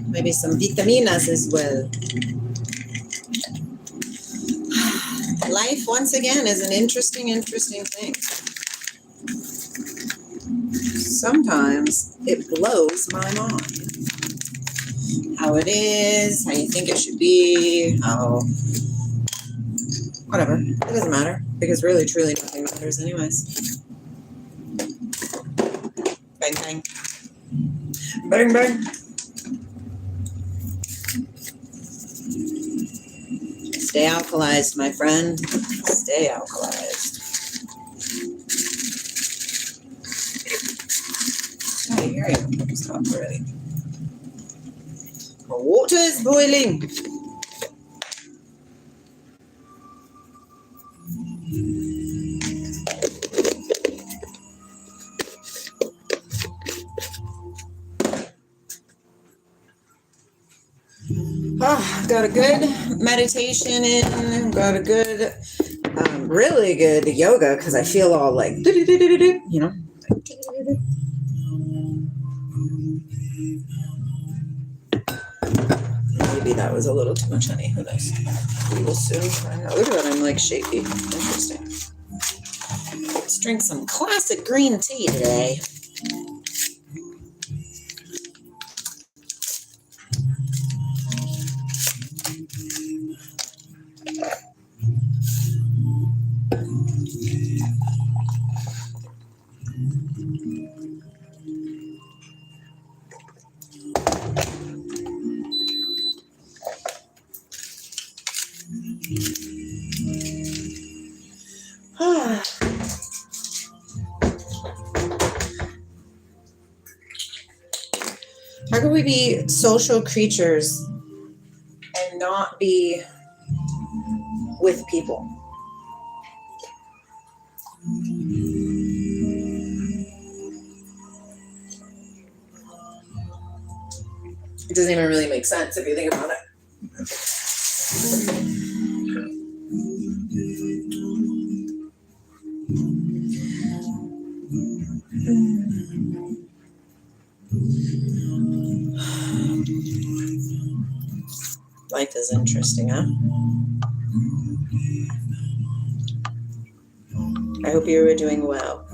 maybe some vitaminas as well. Life, once again, is an interesting thing. Sometimes it blows my mind. How it is, how you think it should be, how... Whatever. It doesn't matter. Because really, truly, nothing matters anyways. Bang, bang. Bang, bang. Stay alkalized, my friend. Stay alkalized. Oh, here I am. Stop already. My water is boiling. Oh, got a good meditation in, got a good, really good yoga because I feel all like, you know. Maybe that was a little too much honey. Who knows? We will soon find out. Look at that, I'm like shaky. Interesting. Let's drink some classic green tea today. How can we be social creatures and not be with people? It doesn't even really make sense if you think about it. Life is interesting, huh? I hope you are doing well.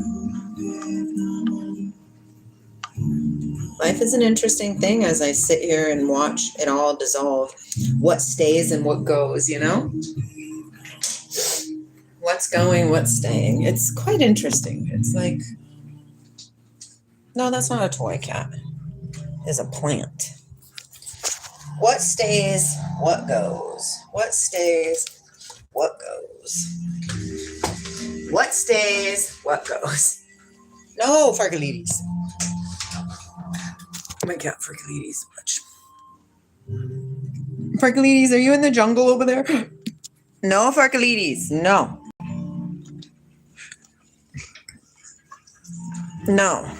Life is an interesting thing as I sit here and watch it all dissolve. What stays and what goes, you know? What's going, what's staying. It's quite interesting. It's like, no, that's not a toy cat. It's a plant. What stays, what goes? What stays, what goes? What stays, what goes? No, Farkalides. My cat Farkalides much. Farkalides, are you in the jungle over there? No, Farkalides, no. No.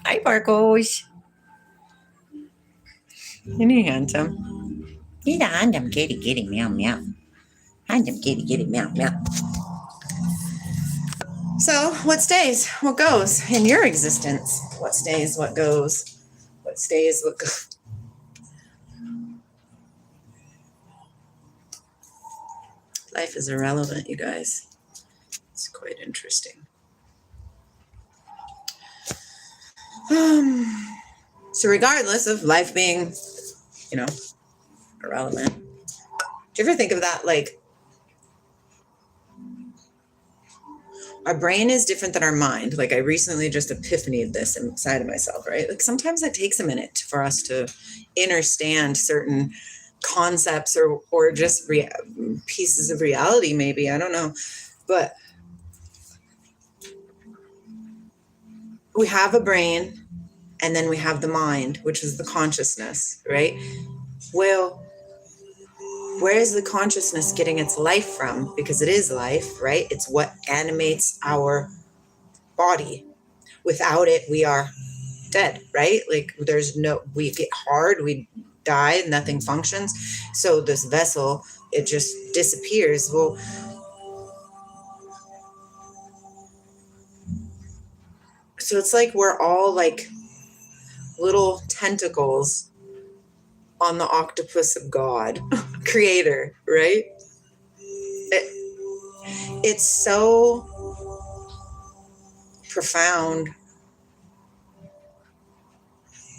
Hi, Barkos. Isn't he handsome? He's a handsome kitty, meow, meow. Handsome kitty, meow, meow. So, what stays? What goes in your existence? What stays? What goes? What stays? What goes? Life is irrelevant, you guys. It's quite interesting. So regardless of life being, you know, irrelevant, do you ever think of that? Like, our brain is different than our mind. Like, I recently just epiphanied this inside of myself, right? Like, sometimes it takes a minute for us to understand certain concepts or just pieces of reality, maybe. I don't know. But we have a brain, and then we have the mind, which is the consciousness, right? Well, where is the consciousness getting its life from? Because it is life, right? It's what animates our body. Without it, we are dead, right? Like, we get hard, we die, nothing functions. So this vessel, it just disappears. Well, So it's like we're all like little tentacles on the octopus of God, creator, right? It's so profound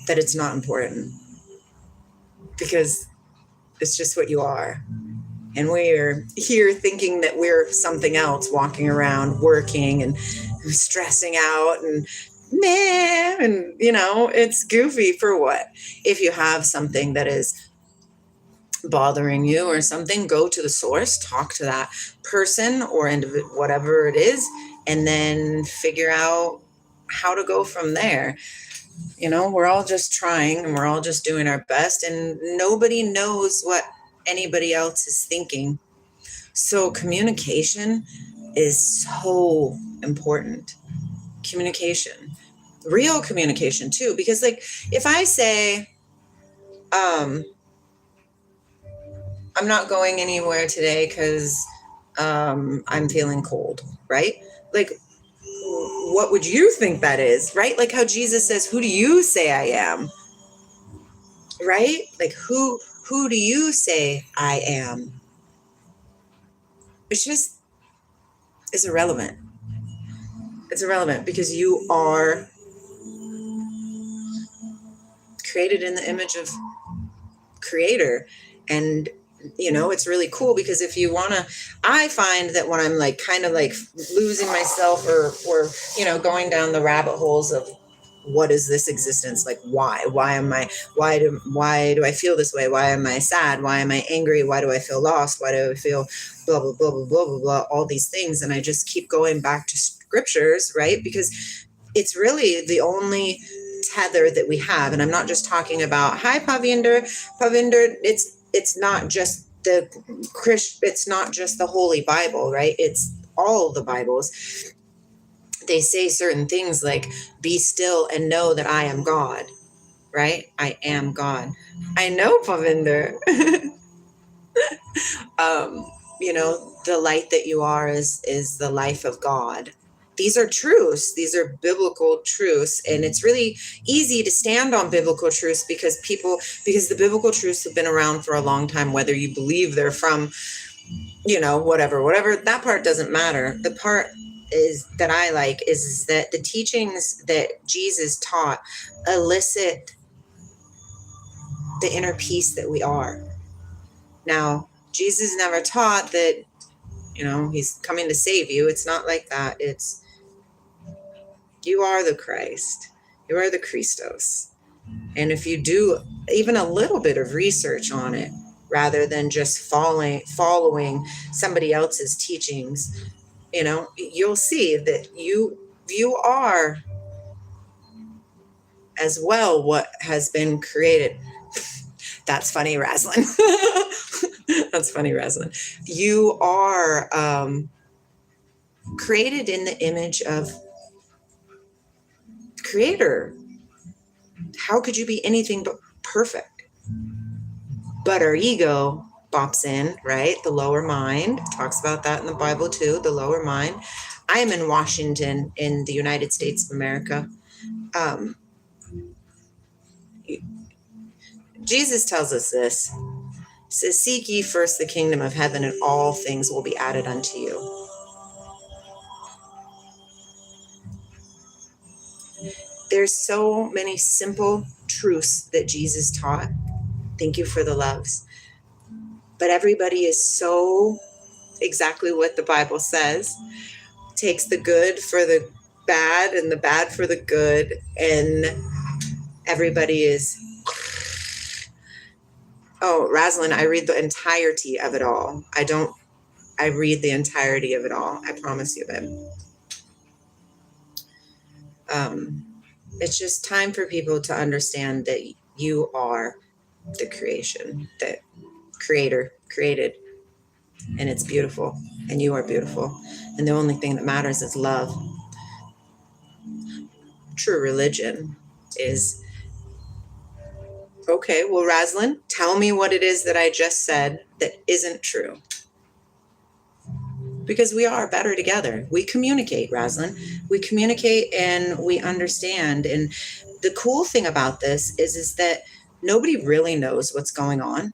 that it's not important, because it's just what you are. And we're here thinking that we're something else, walking around, working and stressing out and meh, and it's goofy for what? If you have something that is bothering you or something, go to the source, talk to that person or whatever it is, and then figure out how to go from there. We're all just trying and we're all just doing our best, and nobody knows what anybody else is thinking. So communication is so important. Communication, real communication too, because like if I say, I'm not going anywhere today because I'm feeling cold, right? Like, what would you think that is, right? Like how Jesus says, who do you say I am? Right? Like who do you say I am? It's just, it's irrelevant. It's irrelevant because you are created in the image of creator. And it's really cool because if you want to, I find that when I'm like kind of like losing myself or going down the rabbit holes of what is this existence, like why do I feel this way, why am I sad, why am I angry, why do I feel lost, why do I feel blah blah blah blah blah blah blah, all these things. And I just keep going back to scriptures, right? Because it's really the only tether that we have. And I'm not just talking about, hi Pavinder, it's not just it's not just the Holy Bible, right? It's all the Bibles. They say certain things like, be still and know that I am God, right? I am God. I know, Pavinder. The light that you are is the life of God. These are truths. These are biblical truths. And it's really easy to stand on biblical truths because the biblical truths have been around for a long time, whether you believe they're from, whatever, that part doesn't matter. The part is that I like is that the teachings that Jesus taught elicit the inner peace that we are. Now, Jesus never taught that, he's coming to save you. It's not like that. It's, you are the Christ. You are the Christos. And if you do even a little bit of research on it, rather than just following somebody else's teachings, you'll see that you are as well what has been created. That's funny, Raslin. That's funny, Raslin. You are created in the image of creator. How could you be anything but perfect? But our ego bops in, right? The lower mind talks about that in the Bible too, the lower mind. I am in Washington in the United States of America. Jesus tells us this. He says, seek ye first the kingdom of heaven and all things will be added unto you. There's so many simple truths that Jesus taught. Thank you for the loves. But everybody is so exactly what the Bible says. Takes the good for the bad and the bad for the good. And everybody is, oh, Raslin, I read the entirety of it all. I read the entirety of it all. I promise you, babe. It's just time for people to understand that you are the creation, that creator created, and it's beautiful, and you are beautiful. And the only thing that matters is love. True religion is, okay, well, Raslin, tell me what it is that I just said that isn't true. because we are better together. We communicate, Raslin. We communicate and we understand. And the cool thing about this is that nobody really knows what's going on,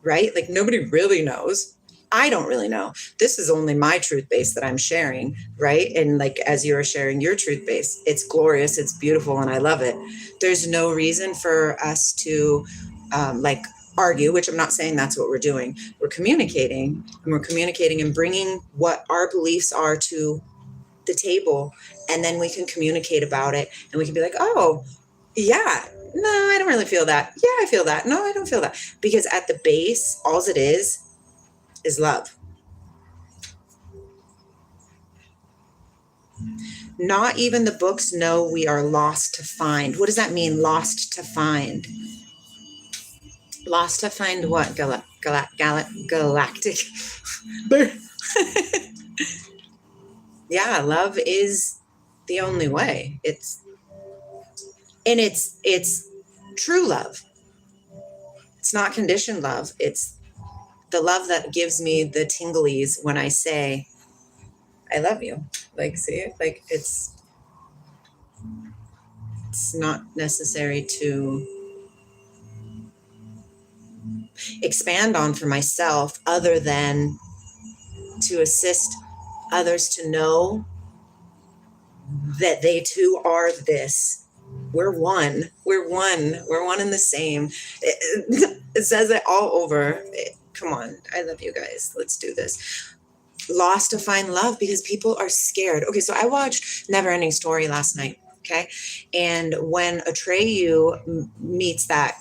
right? Like nobody really knows. I don't really know. This is only my truth base that I'm sharing, right? And like as you're sharing your truth base, it's glorious, it's beautiful, and I love it. There's no reason for us to like argue, which I'm not saying that's what we're doing. We're communicating, and we're communicating and bringing what our beliefs are to the table, and then we can communicate about it, and we can be like, oh, yeah, no, I don't really feel that. Yeah, I feel that. No, I don't feel that. Because at the base, all it is love. Not even the books know we are lost to find. What does that mean, lost to find? Lost to find what? Galactic. Yeah, love is the only way. It's true love. It's not conditioned love. It's the love that gives me the tinglies when I say, I love you. Like, see, like it's not necessary to expand on for myself other than to assist others to know that they too are this. We're one. We're one. We're one and the same. It says it all over. Come on. I love you guys. Let's do this. Lost to find love because people are scared. Okay, so I watched Neverending Story last night. Okay, and when Atreyu meets that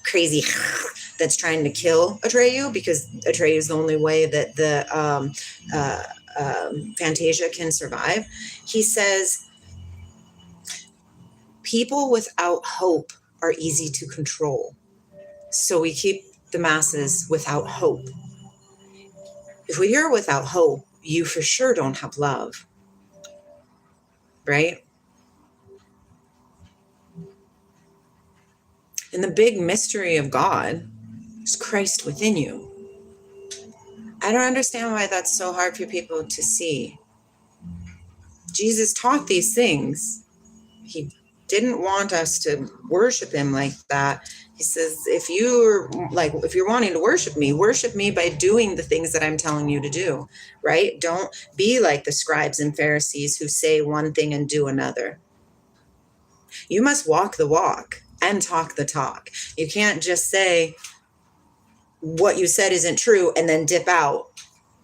crazy that's trying to kill Atreyu, because Atreyu is the only way that the Fantasia can survive, he says, people without hope are easy to control. So we keep the masses without hope. If you're without hope, you for sure don't have love, right? And the big mystery of God is Christ within you. I don't understand why that's so hard for people to see. Jesus taught these things. He didn't want us to worship him like that. He says, if you're wanting to worship me by doing the things that I'm telling you to do, right? Don't be like the scribes and Pharisees who say one thing and do another. You must walk the walk and talk the talk. You can't just say what you said isn't true and then dip out.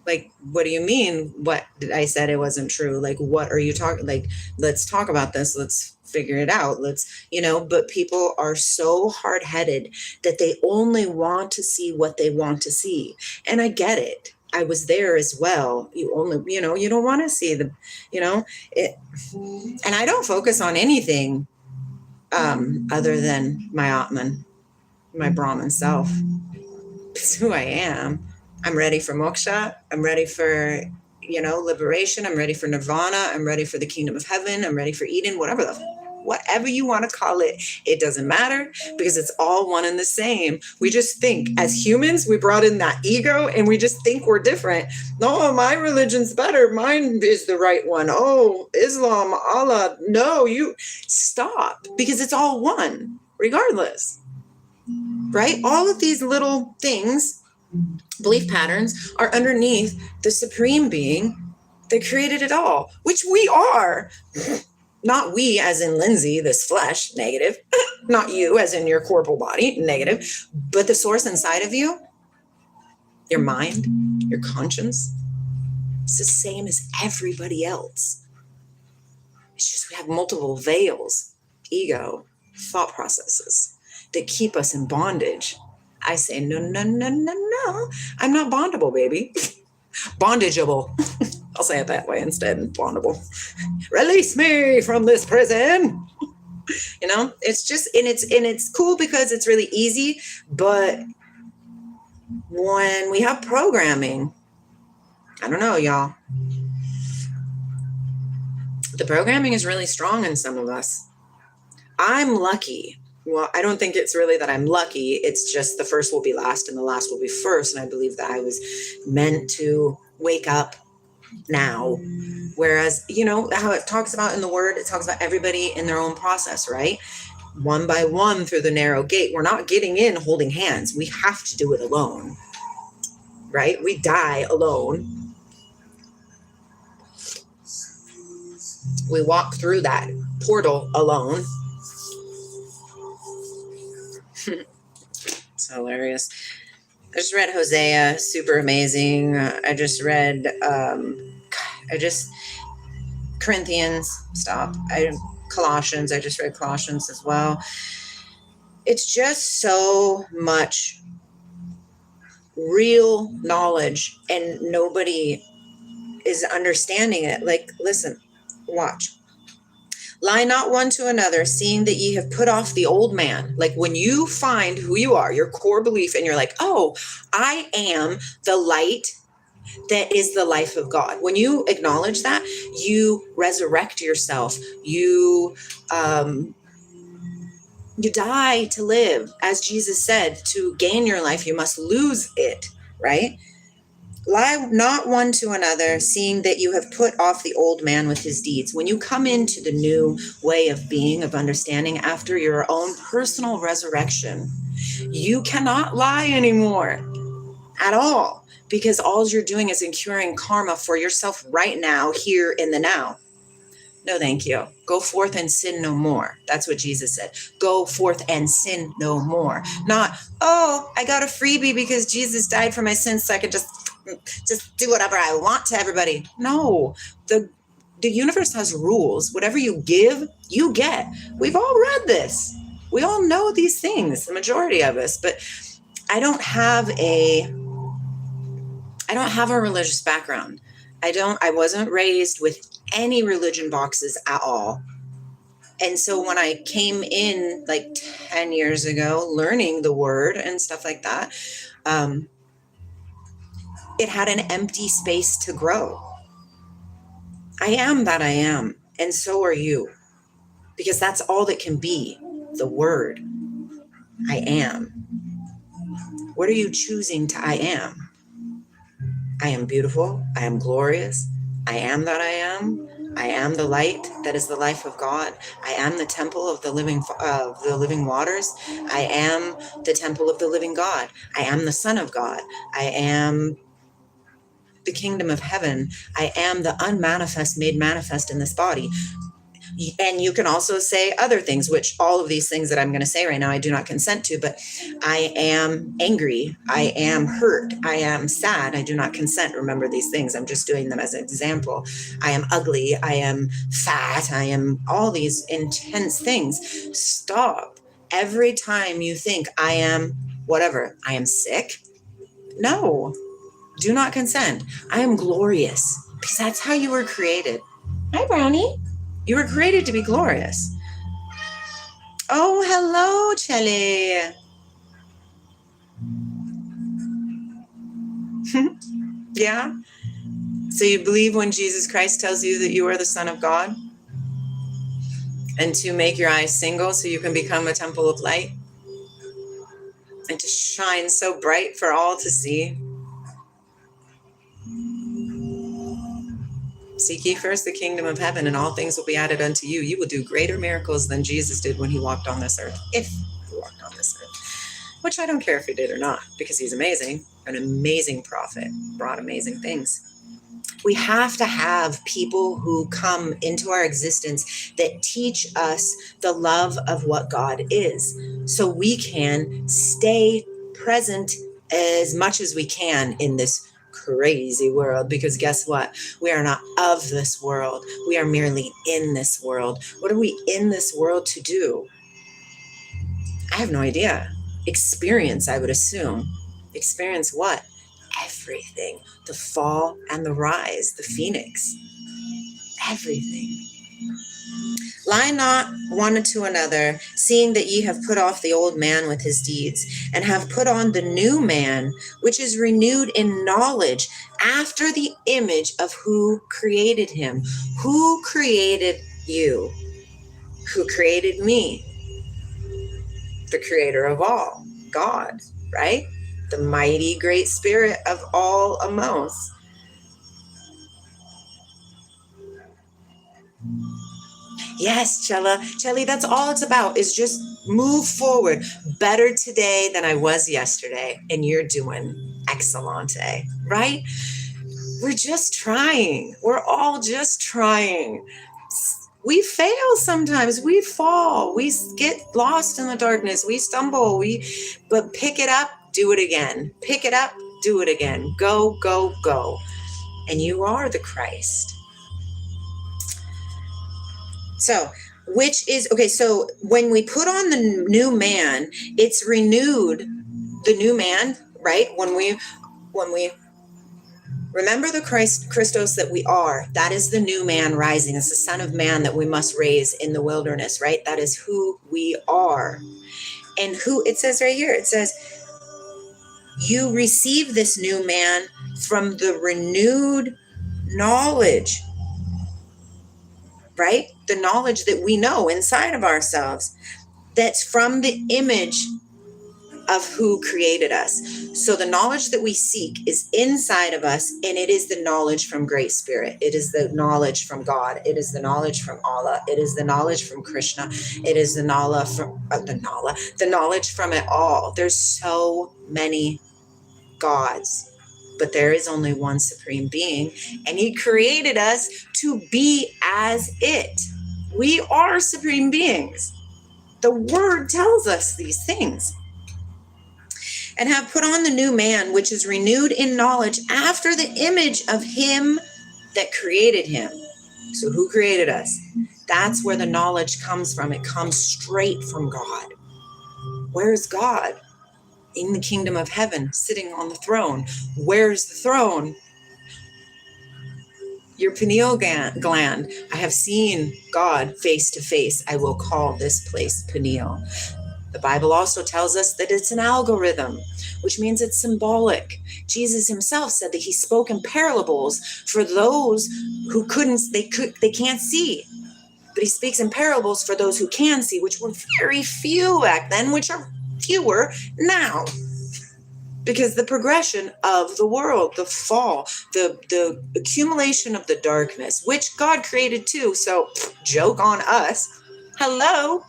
Like, what do you mean? What did I said it wasn't true? Like, what are you talking? Like, let's talk about this. Let's figure it out. Let's, but people are so hard-headed that they only want to see what they want to see. And I get it. I was there as well. You only, you don't want to see it. And I don't focus on anything other than my Atman, my Brahman self. It's who I am. I'm ready for moksha. I'm ready for, liberation. I'm ready for nirvana. I'm ready for the kingdom of heaven. I'm ready for Eden, whatever you want to call it. It doesn't matter because it's all one and the same. We just think as humans, we brought in that ego and we just think we're different. No, my religion's better. Mine is the right one. Oh, Islam, Allah. No, you stop, because it's all one regardless, right? All of these little things, belief patterns, are underneath the supreme being that created it all, which we are. Not we as in Lindsey, this flesh, negative. Not you as in your corporal body, negative. But the source inside of you, your mind, your conscience, it's the same as everybody else. It's just we have multiple veils, ego, thought processes that keep us in bondage. I say, no. I'm not bondable, baby. Bondageable. I'll say it that way instead. Bondable. Release me from this prison. It's just, and it's cool because it's really easy. But when we have programming, I don't know, y'all. The programming is really strong in some of us. I'm lucky. Well, I don't think it's really that I'm lucky. It's just the first will be last and the last will be first. And I believe that I was meant to wake up now. Whereas, you know, how it talks about in the word, it talks about everybody in their own process, right? One by one through the narrow gate. We're not getting in holding hands. We have to do it alone, right? We die alone. We walk through that portal alone. It's hilarious. I just read Hosea, super amazing. I just read, Corinthians, Colossians, I just read Colossians as well. It's just so much real knowledge and nobody is understanding it. Like, listen, watch. Lie not one to another, seeing that ye have put off the old man. Like when you find who you are, your core belief, and you're like, oh, I am the light that is the life of God. When you acknowledge that, you resurrect yourself. You die to live. As Jesus said, to gain your life, you must lose it, right? Lie not one to another, seeing that you have put off the old man with his deeds. When you come into the new way of being, of understanding after your own personal resurrection, you cannot lie anymore at all, because all you're doing is incurring karma for yourself right now, here in the now. No, thank you. Go forth and sin no more. That's what Jesus said. Go forth and sin no more. Not, oh, I got a freebie because Jesus died for my sins so I could just do whatever I want to everybody. No, the universe has rules. Whatever you give, you get. We've all read this. We all know these things, the majority of us, but I don't have a religious background. I wasn't raised with any religion boxes at all. And so when I came in like 10 years ago, learning the word and stuff like that, it had an empty space to grow. I am that I am, and so are you, because that's all that can be, the word. I am. What are you choosing to I am? I am beautiful. I am glorious. I am that I am. I am the light that is the life of God. I am the temple of the living waters. I am the temple of the living God. I am the Son of God. I am the kingdom of heaven. I am the unmanifest made manifest in this body. And you can also say other things, which all of these things that I'm going to say right now, I do not consent to, but I am angry. I am hurt. I am sad. I do not consent. Remember these things. I'm just doing them as an example. I am ugly. I am fat. I am all these intense things. Stop. Every time you think I am whatever, I am sick. No, do not consent. I am glorious, because that's how you were created. Hi, Brownie. You were created to be glorious. Oh, hello, Chelly. Yeah? So you believe when Jesus Christ tells you that you are the Son of God? And to make your eyes single so you can become a temple of light? And to shine so bright for all to see? Seek ye first the kingdom of heaven, and all things will be added unto you. You will do greater miracles than Jesus did when he walked on this earth, if he walked on this earth. Which I don't care if he did or not, because he's amazing, an amazing prophet, brought amazing things. We have to have people who come into our existence that teach us the love of what God is, so we can stay present as much as we can in this crazy world. Because guess what? We are not of this world. We are merely in this world. What are we in this world to do? I have no idea. Experience, I would assume. Experience what? Everything. The fall and the rise, the phoenix. Everything. Lie not one to another, seeing that ye have put off the old man with his deeds, and have put on the new man, which is renewed in knowledge after the image of who created him. Who created you? Who created me? The creator of all, God, right? The mighty great spirit of all amos. Yes, Chelly, that's all it's about, is just move forward. Better today than I was yesterday. And you're doing excellente, right? We're just trying. We're all just trying. We fail sometimes. We fall. We get lost in the darkness. We stumble. But pick it up, do it again. Pick it up, do it again. Go, go, go. And you are the Christ. So, which is, okay, so when we put on the new man, it's renewed, the new man, right? When we remember the Christos that we are, that is the new man rising. It's the Son of Man that we must raise in the wilderness, right? That is who we are. And who, it says right here, it says, you receive this new man from the renewed knowledge, right? The knowledge that we know inside of ourselves, that's from the image of who created us. So the knowledge that we seek is inside of us, and it is the knowledge from Great Spirit. It is the knowledge from God. It is the knowledge from Allah. It is the knowledge from Krishna. It is the knowledge from the knowledge from it all. There's so many gods, but there is only one supreme being, and he created us to be as it. We are supreme beings. The word tells us these things. And have put on the new man, which is renewed in knowledge after the image of him that created him. So who created us? That's where the knowledge comes from. It comes straight from God. Where's God? In the kingdom of heaven, sitting on the throne. Where's the throne? Your pineal gland. I have seen God face to face. I will call this place pineal. The Bible also tells us that it's an algorithm, which means it's symbolic. Jesus himself said that he spoke in parables for those who they can't see. But he speaks in parables for those who can see, which were very few back then, which are fewer now. Because the progression of the world, the fall, the accumulation of the darkness, which God created too. So joke on us. Hello.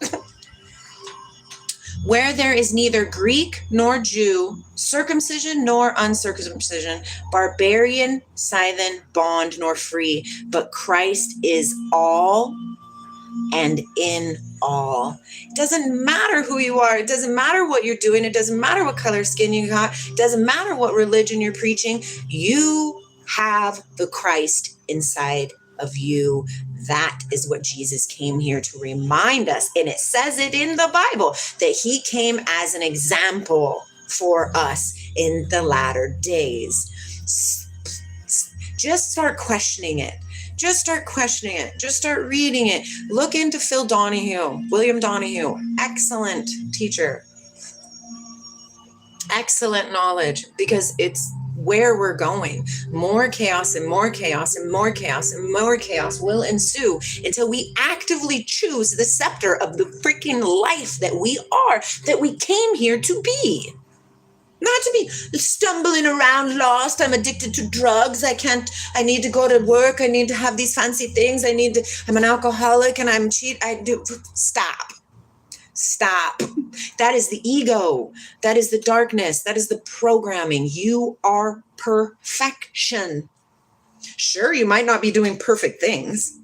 Where there is neither Greek nor Jew, circumcision nor uncircumcision, barbarian, Scythian, bond nor free, but Christ is all and in all. It doesn't matter who you are. It doesn't matter what you're doing. It doesn't matter what color skin you got. It doesn't matter what religion you're preaching. You have the Christ inside of you. That is what Jesus came here to remind us. And it says it in the Bible that he came as an example for us in the latter days. Just start questioning it. Just start questioning it. Just start reading it. Look into William Donahue. Excellent teacher. Excellent knowledge, because it's where we're going. More chaos and more chaos and more chaos and more chaos will ensue until we actively choose the scepter of the freaking life that we are, that we came here to be. Not to be stumbling around lost. I'm addicted to drugs. I need to go to work. I need to have these fancy things. I'm an alcoholic and I'm Stop. That is the ego. That is the darkness. That is the programming. You are perfection. Sure, you might not be doing perfect things.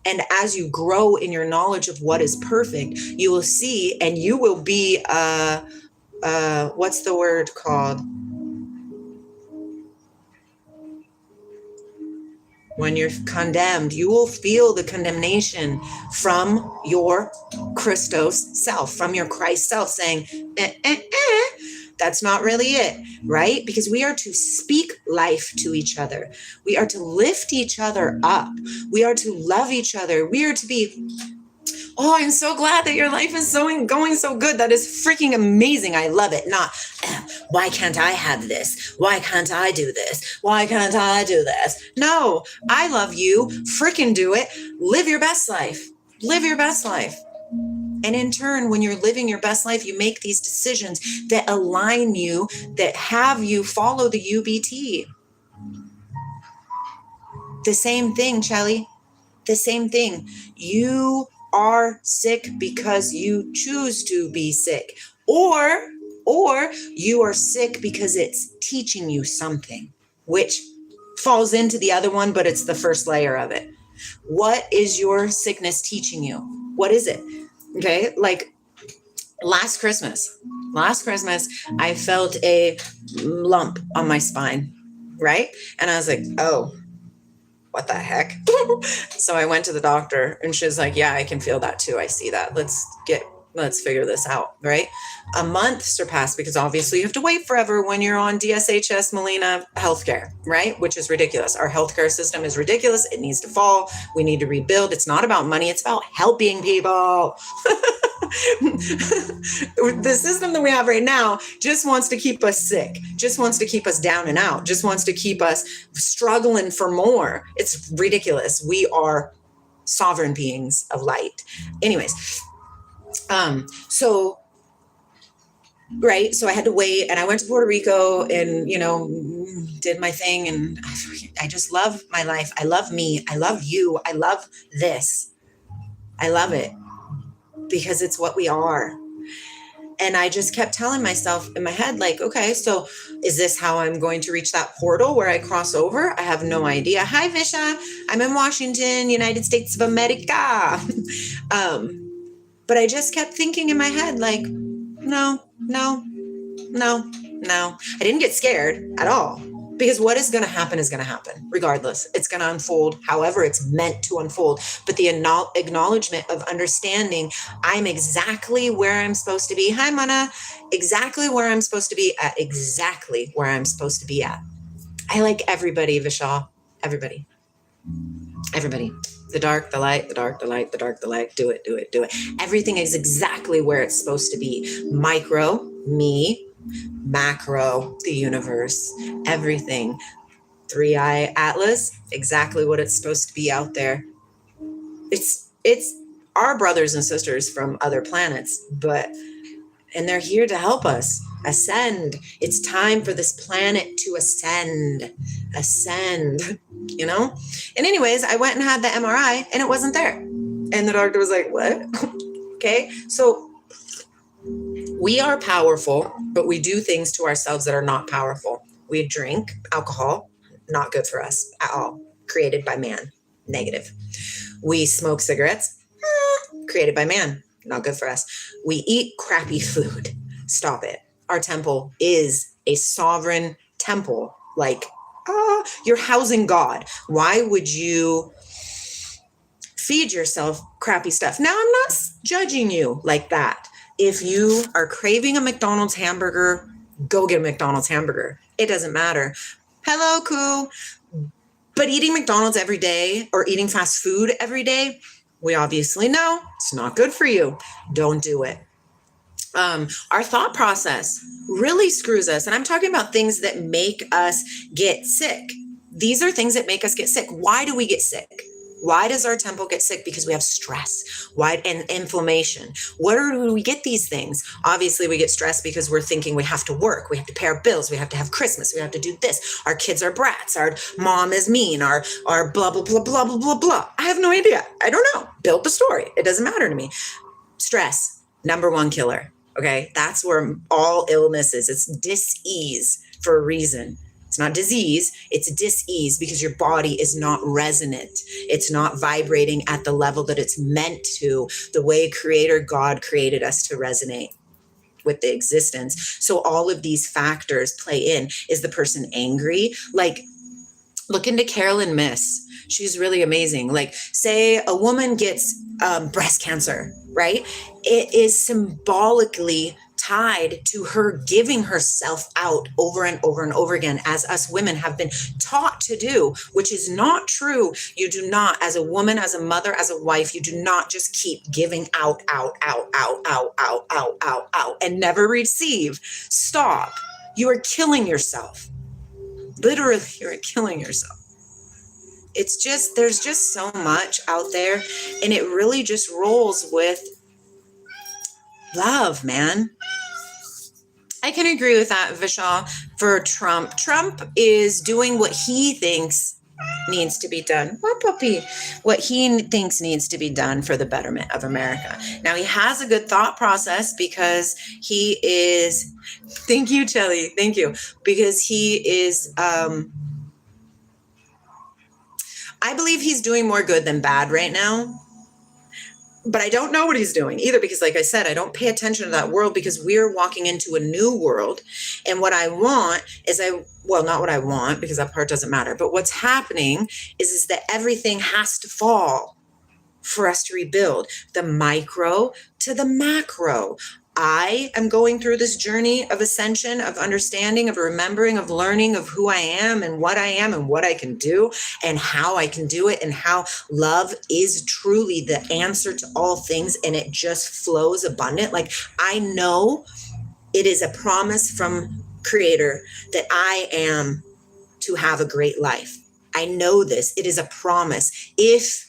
And as you grow in your knowledge of what is perfect, you will see, and you will be, what's the word called? When you're condemned, you will feel the condemnation from your Christos self, from your Christ self, saying, that's not really it, right? Because we are to speak life to each other. We are to lift each other up. We are to love each other. We are to be, oh, I'm so glad that your life is going so good. That is freaking amazing. I love it. Not, why can't I have this? Why can't I do this? Why can't I do this? No, I love you. Freaking do it. Live your best life. Live your best life. And in turn, when you're living your best life, you make these decisions that align you, that have you follow the UBT. The same thing, Chelly. The same thing. You are sick because you choose to be sick, or you are sick because it's teaching you something, which falls into the other one, but it's the first layer of it. What is your sickness teaching you? What is it? Okay, like last Christmas, I felt a lump on my spine, right? And I was like, oh, what the heck? So I went to the doctor and she was like, yeah, I can feel that too. I see that. Let's figure this out, right? A month surpassed because obviously you have to wait forever when you're on DSHS Molina healthcare, right? Which is ridiculous. Our healthcare system is ridiculous. It needs to fall. We need to rebuild. It's not about money. It's about helping people. The system that we have right now just wants to keep us sick, just wants to keep us down and out, just wants to keep us struggling for more. It's ridiculous. We are sovereign beings of light. Anyways, so I had to wait, and I went to Puerto Rico and, did my thing. And I just love my life. I love me. I love you. I love this. I love it because it's what we are. And I just kept telling myself in my head, like, okay, so is this how I'm going to reach that portal where I cross over? I have no idea. Hi, Visha. I'm in Washington, United States of America. But I just kept thinking in my head, like, no. I didn't get scared at all, because what is going to happen is going to happen regardless. It's going to unfold however it's meant to unfold. But the acknowledgement of understanding I'm exactly where I'm supposed to be. Hi, Mana. Exactly where I'm supposed to be at. Exactly where I'm supposed to be at. I like everybody, Vishal. Everybody. The dark, the light, the dark, the light, the dark, the light. Do it. Everything is exactly where it's supposed to be. Micro, me. Macro, the universe. Everything. 3i Atlas, exactly what it's supposed to be out there. It's our brothers and sisters from other planets, and they're here to help us ascend. It's time for this planet to ascend. And anyways, I went and had the MRI and it wasn't there. And the doctor was like, what? Okay. So we are powerful, but we do things to ourselves that are not powerful. We drink alcohol, not good for us at all. Created by man, negative. We smoke cigarettes, created by man, not good for us. We eat crappy food. Stop it. Our temple is a sovereign temple. Like, you're housing God. Why would you feed yourself crappy stuff? Now, I'm not judging you like that. If you are craving a McDonald's hamburger, go get a McDonald's hamburger. It doesn't matter. Hello, Koo. But eating McDonald's every day or eating fast food every day, we obviously know it's not good for you. Don't do it. Our thought process really screws us. And I'm talking about things that make us get sick. These are things that make us get sick. Why do we get sick? Why does our temple get sick? Because we have stress, and inflammation. Where do we get these things? Obviously, we get stressed because we're thinking we have to work, we have to pay our bills, we have to have Christmas, we have to do this. Our kids are brats, our mom is mean, our blah, blah, blah, blah, blah, blah, blah. I have no idea. I don't know. Build the story. It doesn't matter to me. Stress, number one killer. Okay, that's where all illness is. It's dis-ease for a reason. It's not disease, it's dis-ease because your body is not resonant. It's not vibrating at the level that it's meant to, the way Creator God created us to resonate with the existence. So all of these factors play in. Is the person angry? Like, look into Carolyn Miss. She's really amazing. Like, say a woman gets breast cancer, right? It is symbolically tied to her giving herself out over and over and over again, as us women have been taught to do, which is not true. You do not, as a woman, as a mother, as a wife, you do not just keep giving out, and never receive. Stop. You are killing yourself. Literally, you're killing yourself. It's just, there's just so much out there, and it really just rolls with love, man. I can agree with that, Vishal. For Trump is doing what he thinks needs to be done. What, puppy? What he thinks needs to be done for the betterment of America. Now, he has a good thought process because he is, thank you, Chelly, thank you, because he is, I believe he's doing more good than bad right now. But I don't know what he's doing either because, like I said, I don't pay attention to that world because we're walking into a new world. And what I want is well, not what I want because that part doesn't matter. But what's happening is that everything has to fall for us to rebuild, the micro to the macro. I am going through this journey of ascension, of understanding, of remembering, of learning of who I am and what I can do and how I can do it and how love is truly the answer to all things and it just flows abundant. Like I know it is a promise from Creator that I am to have a great life. I know this. It is a promise. If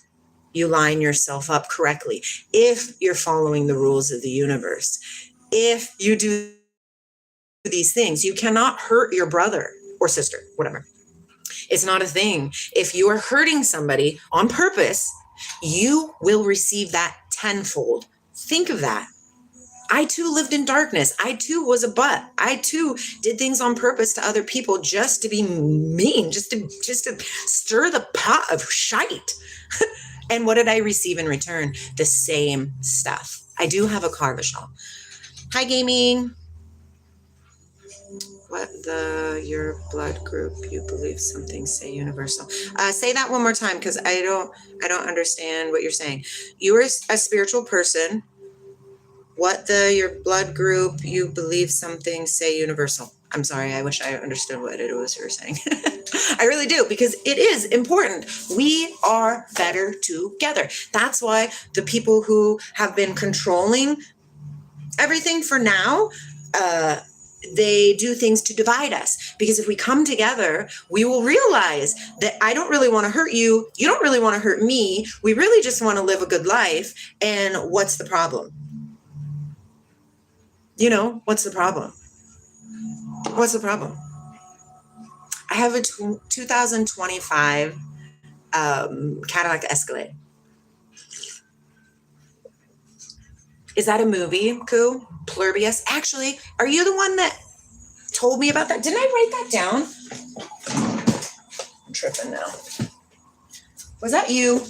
you line yourself up correctly, if you're following the rules of the universe, if you do these things, you cannot hurt your brother or sister, whatever. It's not a thing. If you are hurting somebody on purpose, you will receive that tenfold. Think of that. I too lived in darkness. I too was a butt. I too did things on purpose to other people just to be mean, just to stir the pot of shite. And what did I receive in return? The same stuff. I do have a car, Vishal. Hi, gaming. What your blood group you believe something, say universal. Say that one more time because I don't understand what you're saying. You are a spiritual person. What your blood group you believe something, say universal. I'm sorry, I wish I understood what it was you were saying. I really do, because it is important. We are better together. That's why the people who have been controlling everything for now, they do things to divide us. Because if we come together, we will realize that I don't really want to hurt you. You don't really want to hurt me. We really just want to live a good life. And what's the problem? You know, what's the problem? What's the problem? I have a 2025 Cadillac Escalade. Is that a movie, Koo? Plurbius? Actually, are you the one that told me about that? Didn't I write that down? I'm tripping now. Was that you?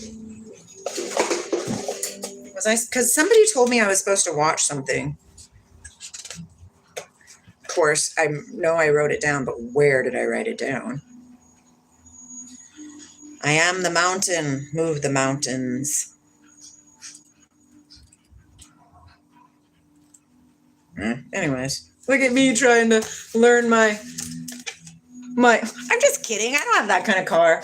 Was I? Because somebody told me I was supposed to watch something. Of course, I know I wrote it down, but where did I write it down? I am the mountain, move the mountains. Anyways, look at me trying to learn my. I'm just kidding. I don't have that kind of car.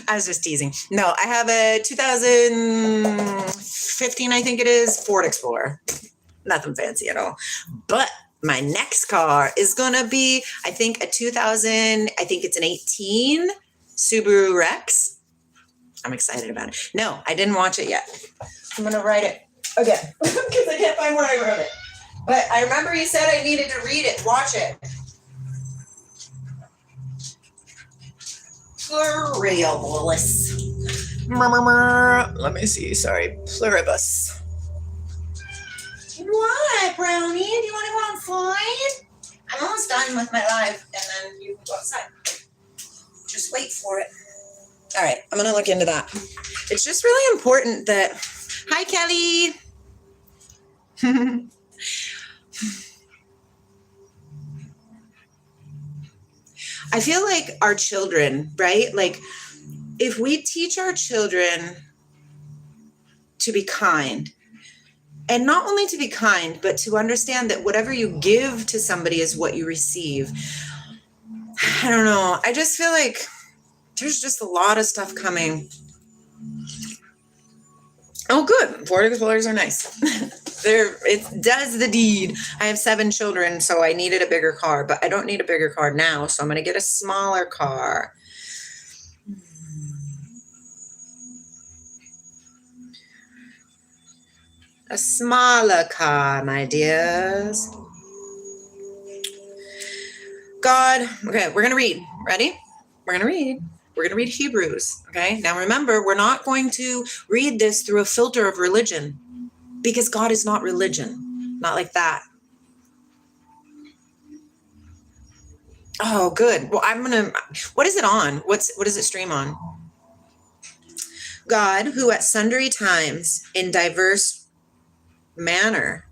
I was just teasing. No, I have a 2015, I think it is, Ford Explorer. Nothing fancy at all. But my next car is going to be, I think, a 2000, I think it's an 18 Subaru Rex. I'm excited about it. No, I didn't watch it yet. I'm going to write it again because I can't find where I wrote it. But I remember you said I needed to read it, watch it. Pluribus. Let me see. Sorry. Pluribus. What, Brownie? Do you want to go outside? I'm almost done with my live, and then you can go outside. Just wait for it. All right. I'm going to look into that. It's just really important that... Hi, Kelly. I feel like our children, right? Like, if we teach our children to be kind, and not only to be kind, but to understand that whatever you give to somebody is what you receive. I don't know. I just feel like there's just a lot of stuff coming. Oh, good. Ford Explorers are nice. It does the deed. I have 7 children, so I needed a bigger car, but I don't need a bigger car now, so I'm going to get a smaller car. A smaller car, my dears. God, okay, we're going to read. Ready? We're going to read. We're going to read Hebrews, okay? Now remember, we're not going to read this through a filter of religion because God is not religion. Not like that. Oh, good. Well, what is it on? What does it stream on? God, who at sundry times in diverse manner.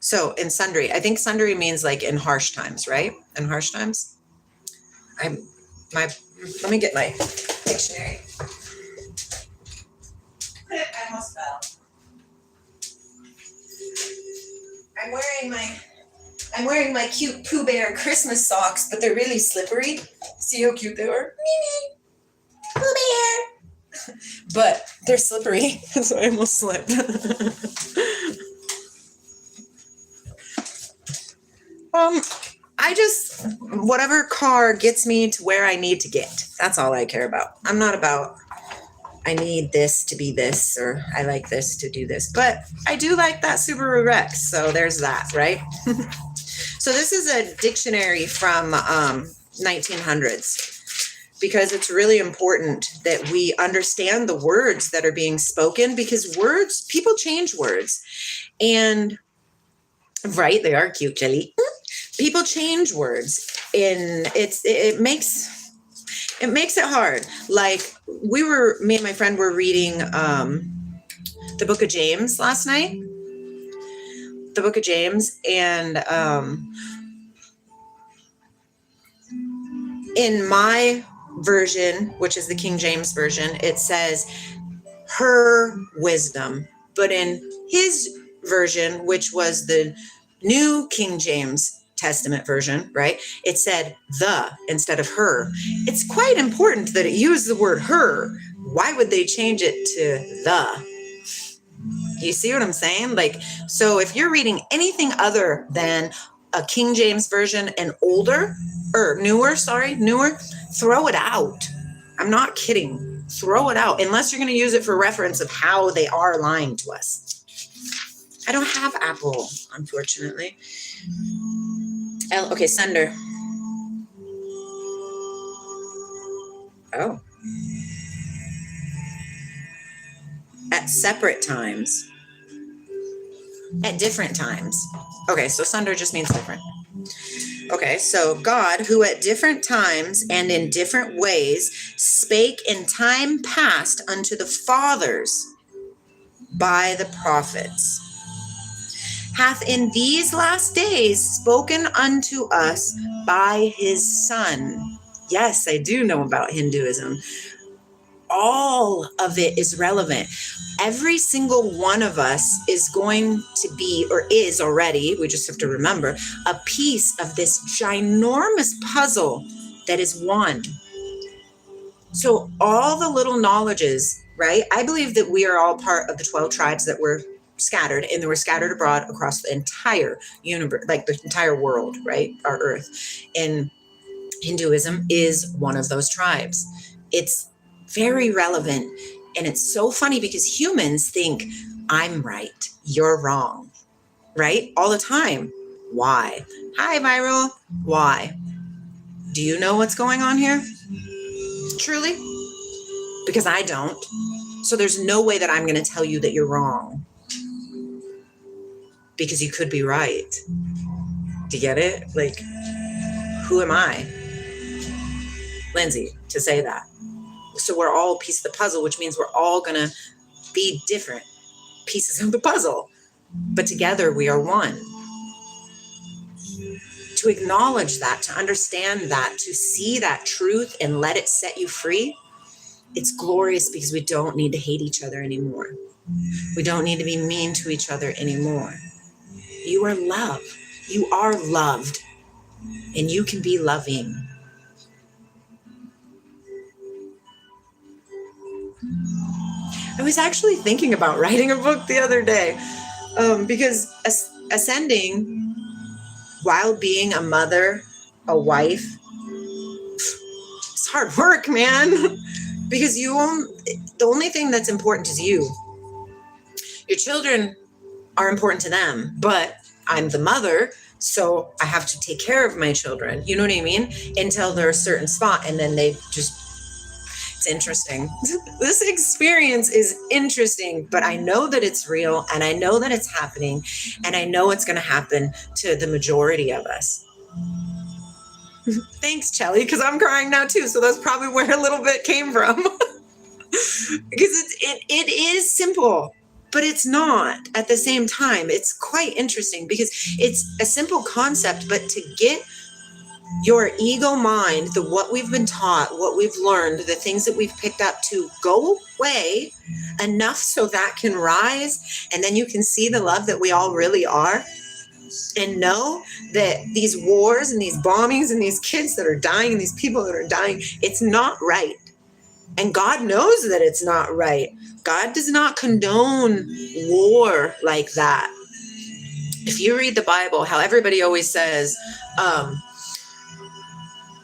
So in sundry, I think sundry means like in harsh times, right? In harsh times. Let me get my dictionary. I almost fell. I'm wearing my cute Pooh Bear Christmas socks, but they're really slippery. See how cute they are? Pooh Bear. But they're slippery, so I almost slipped. Whatever car gets me to where I need to get. That's all I care about. I'm not about, I need this to be this, or I like this to do this. But I do like that Subaru Rex, so there's that, right? So this is a dictionary from 1900s, because it's really important that we understand the words that are being spoken, because people change words. And, right, they are cute, Jelly. People change words, and it makes it hard. Like me and my friend were reading the book of James last night. The book of James, and in my version, which is the King James version, it says her wisdom, but in his version, which was the New King James Testament version, right? It said the instead of her. It's quite important that it used the word her. Why would they change it to the? You see what I'm saying? Like, so if you're reading anything other than a King James version and newer, throw it out. I'm not kidding. Throw it out, unless you're going to use it for reference of how they are lying to us. I don't have Apple, unfortunately. Okay, sender. Oh. At separate times. At different times. Okay, so sunder just means different. Okay, so God, who at different times and in different ways spake in time past unto the fathers by the prophets, hath in these last days spoken unto us by his Son. Yes, I do know about Hinduism. All of it is relevant. Every single one of us is going to be, or is already, we just have to remember, a piece of this ginormous puzzle that is one. So all the little knowledges, right? I believe that we are all part of the 12 tribes that were scattered, and they were scattered abroad across the entire universe, like the entire world, right? Our earth. And Hinduism is one of those tribes. It's very relevant. And it's so funny because humans think I'm right, you're wrong, right? All the time. Why? Hi, Viral. Why? Do you know what's going on here? Truly? Because I don't. So there's no way that I'm going to tell you that you're wrong. Because you could be right. Do you get it? Like, who am I, Lindsey, to say that? So we're all a piece of the puzzle, which means we're all going to be different pieces of the puzzle. But together we are one. To acknowledge that, to understand that, to see that truth and let it set you free, it's glorious, because we don't need to hate each other anymore. We don't need to be mean to each other anymore. You are love. You are loved. And you can be loving. I was actually thinking about writing a book the other day, because ascending while being a mother, a wife, it's hard work, man. Because the only thing that's important is you. Your children are important to them, but I'm the mother, So I have to take care of my children, you know what I mean? Until they're a certain spot, and then they just, it's interesting. This experience is interesting, but I know that it's real, and I know that it's happening, and I know it's going to happen to the majority of us. Thanks, Chelly, because I'm crying now too. So that's probably where a little bit came from. Because it is simple, but it's not at the same time. It's quite interesting because it's a simple concept, but to get your ego mind, what we've been taught, what we've learned, the things that we've picked up to go away enough so that can rise, and then you can see the love that we all really are, and know that these wars and these bombings and these kids that are dying and these people that are dying, it's not right. And God knows that it's not right. God does not condone war like that. If you read the Bible, how everybody always says, oh,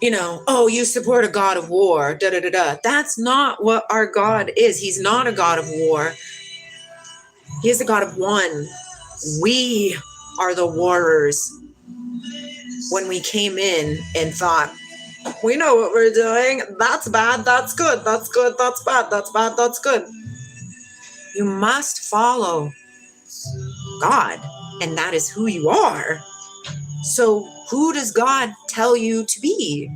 you support a God of war, da da da da. That's not what our God is. He's not a God of war. He is a God of one. We are the warriors. When we came in and thought, we know what we're doing. That's bad. That's good. That's good. That's bad. That's bad. That's good. You must follow God, and that is who you are. So who does God tell you to be?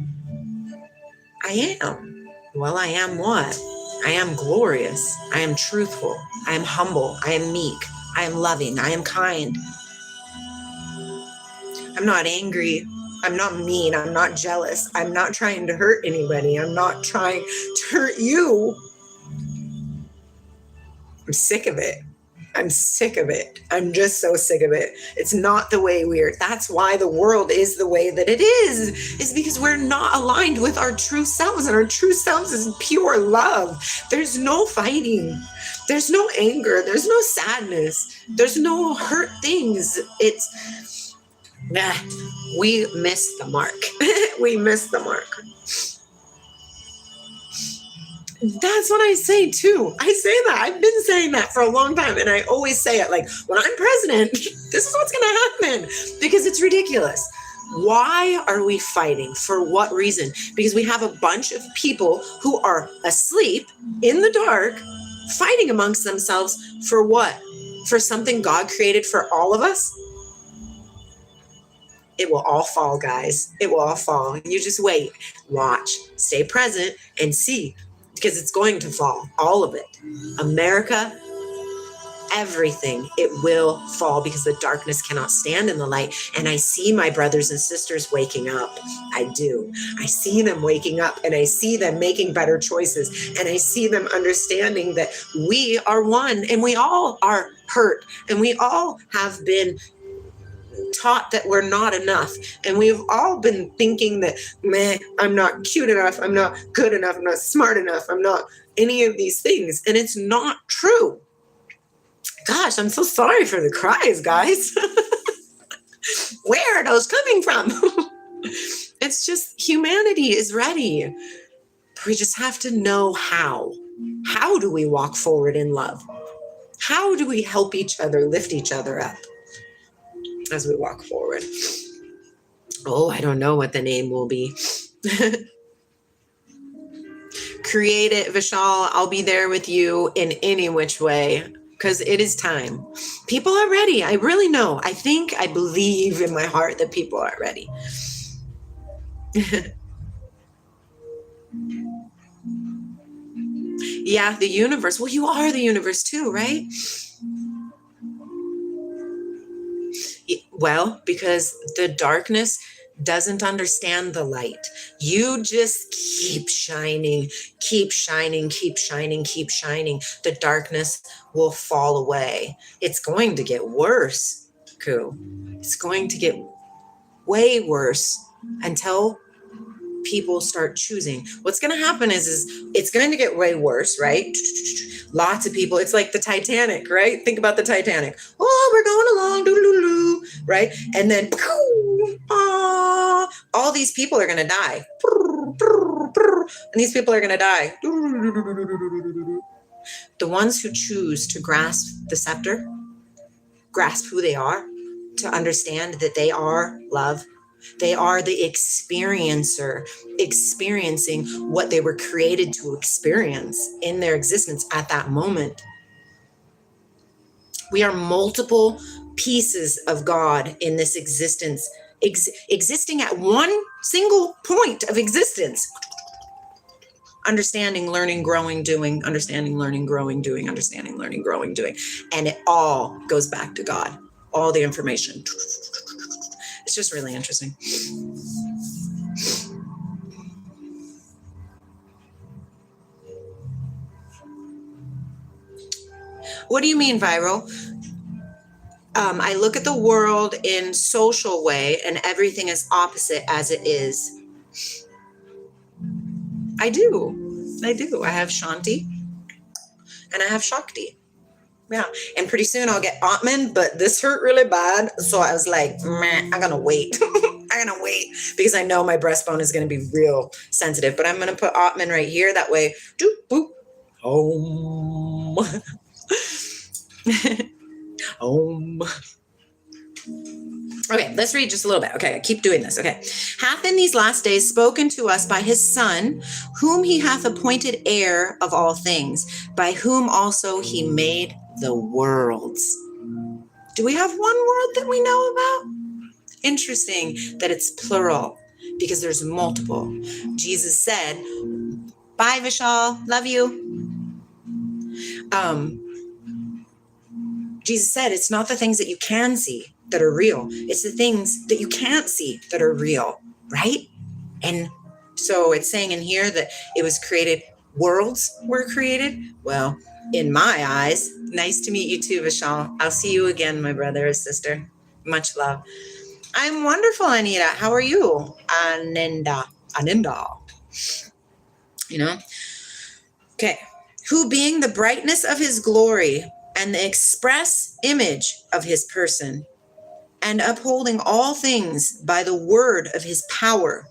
I am. Well, I am what? I am glorious. I am truthful. I am humble. I am meek. I am loving. I am kind. I'm not angry. I'm not mean. I'm not jealous. I'm not trying to hurt anybody. I'm not trying to hurt you. I'm sick of it. I'm sick of it. I'm just so sick of it. It's not the way we're, that's why the world is the way that it is because we're not aligned with our true selves, and our true selves is pure love. There's no fighting. There's no anger. There's no sadness. There's no hurt things. It's, we missed the mark. We missed the mark. That's what I say too. I say that. I've been saying that for a long time. And I always say it like, when I'm president, this is what's going to happen, because it's ridiculous. Why are we fighting? For what reason? Because we have a bunch of people who are asleep in the dark, fighting amongst themselves for what? For something God created for all of us? It will all fall, guys. It will all fall. You just wait, watch, stay present, and see. Because it's going to fall, all of it. America, everything, it will fall, because the darkness cannot stand in the light. And I see my brothers and sisters waking up. I do. I see them waking up, and I see them making better choices. And I see them understanding that we are one, and we all are hurt, and we all have been taught that we're not enough, and we've all been thinking that, I'm not cute enough, I'm not good enough, I'm not smart enough, I'm not any of these things, and it's not true. Gosh, I'm so sorry for the cries, guys. Where are those coming from? It's just humanity is ready. We just have to know how. How do we walk forward in love? How do we help each other, lift each other up as we walk forward? Oh, I don't know what the name will be. Create it, Vishal. I'll be there with you in any which way, because it is time. People are ready. I really know. I believe in my heart that people are ready. Yeah, the universe. Well, you are the universe too, right? Well, because the darkness doesn't understand the light. You just keep shining, keep shining, keep shining, keep shining. The darkness will fall away. It's going to get worse, Koo. It's going to get way worse until people start choosing. What's going to happen is it's going to get way worse, right? Lots of people. It's like the Titanic, right? Think about the Titanic. Oh, we're going along, doo-doo-doo-doo, right? And then all these people are going to die. And these people are going to die. The ones who choose to grasp the scepter, grasp who they are, to understand that they are love. They are the experiencer, experiencing what they were created to experience in their existence at that moment. We are multiple pieces of God in this existence, existing at one single point of existence. Understanding, learning, growing, doing, understanding, learning, growing, doing, understanding, learning, growing, doing. And it all goes back to God. All the information. It's just really interesting. What do you mean viral? I look at the world in social way and everything is opposite as it is. I do. I have Shanti and I have Shakti. Yeah. And pretty soon I'll get Atman, but this hurt really bad. So I was like, meh, I'm going to wait. I'm going to wait because I know my breastbone is going to be real sensitive, but I'm going to put Atman right here. That way, doop, boop. Om. Om. Okay, let's read just a little bit. Okay, I keep doing this. Okay. Hath in these last days spoken to us by his Son, whom he hath appointed heir of all things, by whom also he made the worlds. Do we have one world that we know about? Interesting that it's plural because there's multiple. Jesus said, bye, Vishal, love you. Jesus said, it's not the things that you can see that are real. It's the things that you can't see that are real, right? And so it's saying in here that it was created, worlds were created. Well, in my eyes, nice to meet you too, Vishal. I'll see you again, my brother or sister. Much love. I'm wonderful, Anita. How are you? Ananda. You know? Okay. Who being the brightness of his glory and the express image of his person, and upholding all things by the word of his power,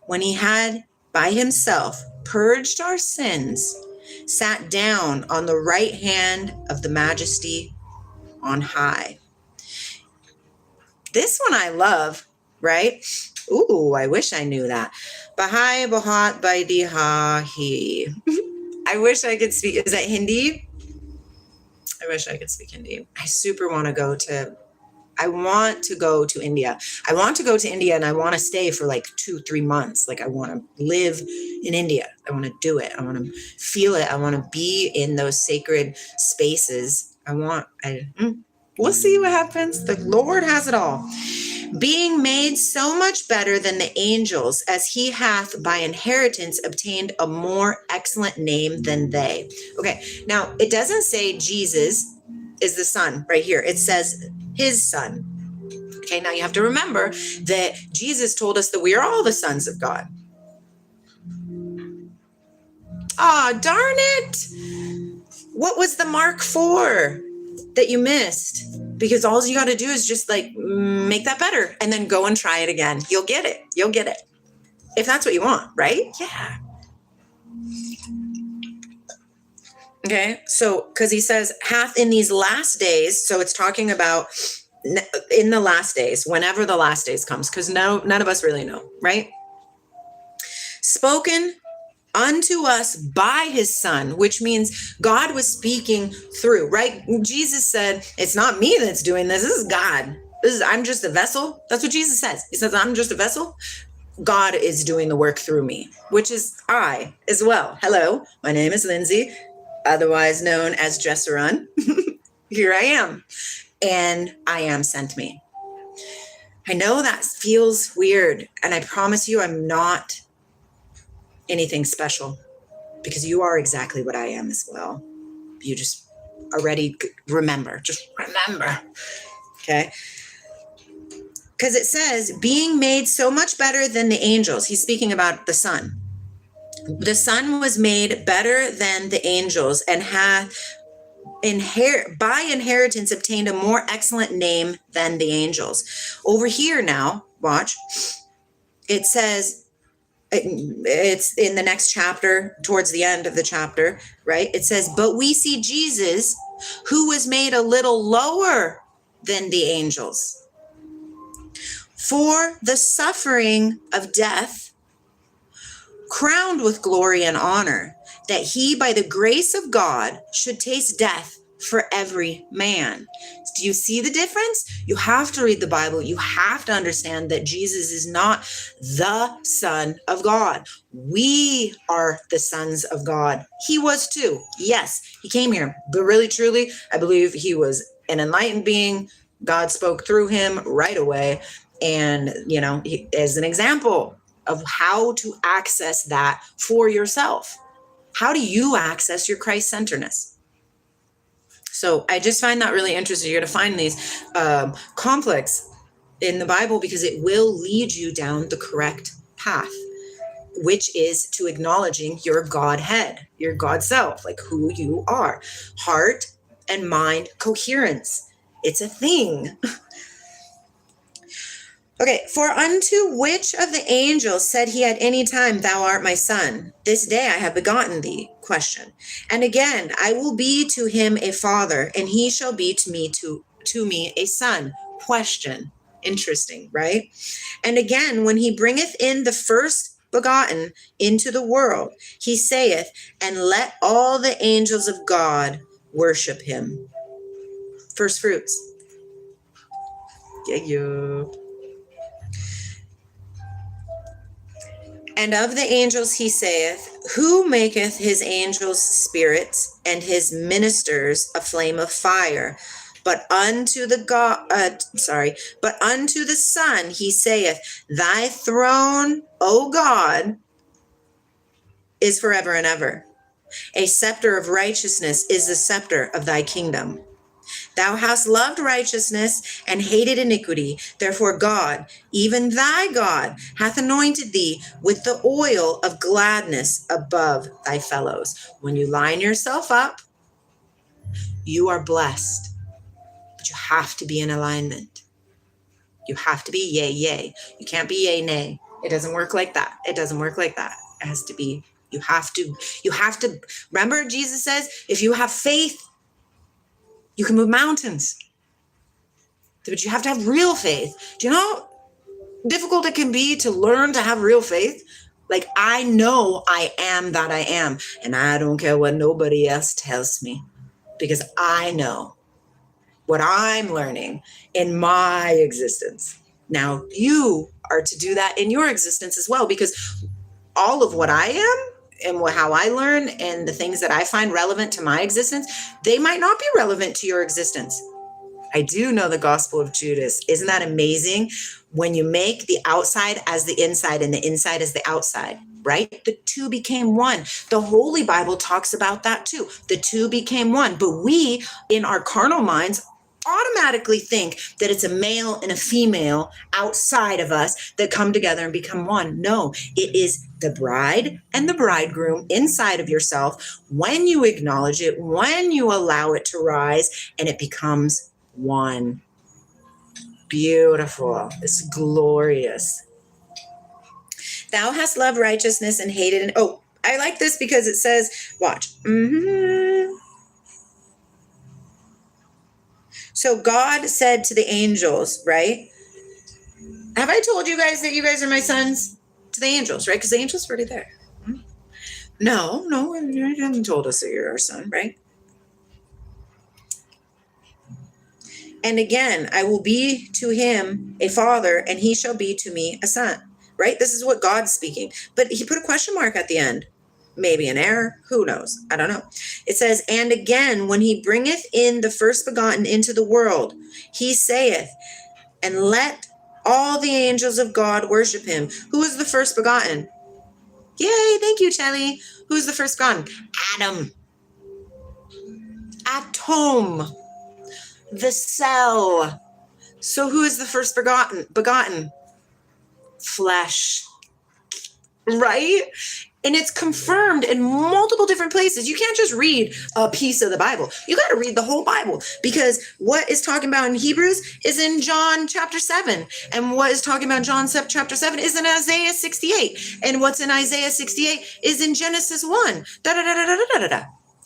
when he had by himself purged our sins, sat down on the right hand of the majesty on high. This one I love, right? Ooh, I wish I knew that. Bahai Bahat Baidihahi. I wish I could speak. Is that Hindi? I wish I could speak Hindi. I super want to go to I want to go to India. I want to go to India and I want to stay for like 2-3 months. Like I want to live in India. I want to do it. I want to feel it. I want to be in those sacred spaces. We'll see what happens. The Lord has it all. Being made so much better than the angels, as he hath by inheritance obtained a more excellent name than they. Okay, now it doesn't say Jesus is the Son right here. It says his Son. Okay, now you have to remember that Jesus told us that we are all the sons of God. Ah, darn it. What was the mark for that you missed? Because all you got to do is just like make that better and then go and try it again. You'll get it. You'll get it. If that's what you want, right? Yeah. Okay. So, because he says hath in these last days. So it's talking about in the last days, whenever the last days comes, because none of us really know, right? Spoken unto us by his Son, which means God was speaking through, right? Jesus said, it's not me that's doing this. This is God. I'm just a vessel. That's what Jesus says. He says, I'm just a vessel. God is doing the work through me, which is I as well. Hello, my name is Lindsey, otherwise known as Jesserun. Here I am. And I am sent me. I know that feels weird. And I promise you, I'm not anything special because you are exactly what I am as well. You just already remember, just remember. Okay. Because it says being made so much better than the angels. He's speaking about the Son. The Son was made better than the angels and hath by inheritance obtained a more excellent name than the angels. Over here now, watch. It says, it's in the next chapter, towards the end of the chapter, right? It says, but we see Jesus, who was made a little lower than the angels. for the suffering of death, crowned with glory and honor, that he, by the grace of God, should taste death for every man. Do you see the difference? You have to read the Bible. You have to understand that Jesus is not the Son of God. We are the sons of God. He was too. Yes, he came here, but really, truly, I believe he was an enlightened being. God spoke through him right away. And, as an example of how to access that for yourself. How do you access your Christ-centeredness? So I just find that really interesting. You're going to find these conflicts in the Bible because it will lead you down the correct path, which is to acknowledging your Godhead, your God self, like who you are. Heart and mind coherence. It's a thing. Okay, for unto which of the angels said he at any time, thou art my son? This day I have begotten thee. Question. And again, I will be to him a father, and he shall be to me a son. Question. Interesting, right? And again, when he bringeth in the first begotten into the world, he saith, and let all the angels of God worship him. First fruits. Yeah. And of the angels he saith, who maketh his angels spirits and his ministers a flame of fire? But unto the Son he saith, thy throne, O God, is forever and ever. A scepter of righteousness is the scepter of thy kingdom. Thou hast loved righteousness and hated iniquity. Therefore God, even thy God, hath anointed thee with the oil of gladness above thy fellows. When you line yourself up, you are blessed. But you have to be in alignment. You have to be yay, yay. You can't be yay, nay. It doesn't work like that. It doesn't work like that. It has to be, you have to, remember Jesus says, if you have faith, you can move mountains. But you have to have real faith. Do you know how difficult it can be to learn to have real faith? Like, I know I am that I am, and I don't care what nobody else tells me, because I know what I'm learning in my existence. Now, you are to do that in your existence as well, because all of what I am and how I learn and the things that I find relevant to my existence, they might not be relevant to your existence. I do know the Gospel of Judas. Isn't that amazing? When you make the outside as the inside and the inside as the outside, right? The two became one. The Holy Bible talks about that too. The two became one. But we, in our carnal minds, automatically think that it's a male and a female outside of us that come together and become one. No, it is the bride and the bridegroom inside of yourself. When you acknowledge it, when you allow it to rise, and it becomes one. Beautiful. It's glorious. Thou hast loved righteousness and hated. I like this because it says, watch. So God said to the angels, right? Have I told you guys that you guys are my sons? To the angels, right? Because the angels are already there. No, you haven't told us that you're our son, right? And again, I will be to him a father, and he shall be to me a son, right? This is what God's speaking. But he put a question mark at the end. Maybe an error. Who knows? I don't know. It says, and again, when he bringeth in the first begotten into the world, he saith, and let all the angels of God worship him. Who is the first begotten? Yay, thank you, Chelly. Who's the first begotten? Adam. Atom. The cell. So who is the first begotten? Flesh. Right? And it's confirmed in multiple different places. You can't just read a piece of the Bible. You got to read the whole Bible, because what is talking about in Hebrews is in John chapter 7. And what is talking about in John chapter 7 is in Isaiah 68. And what's in Isaiah 68 is in Genesis 1.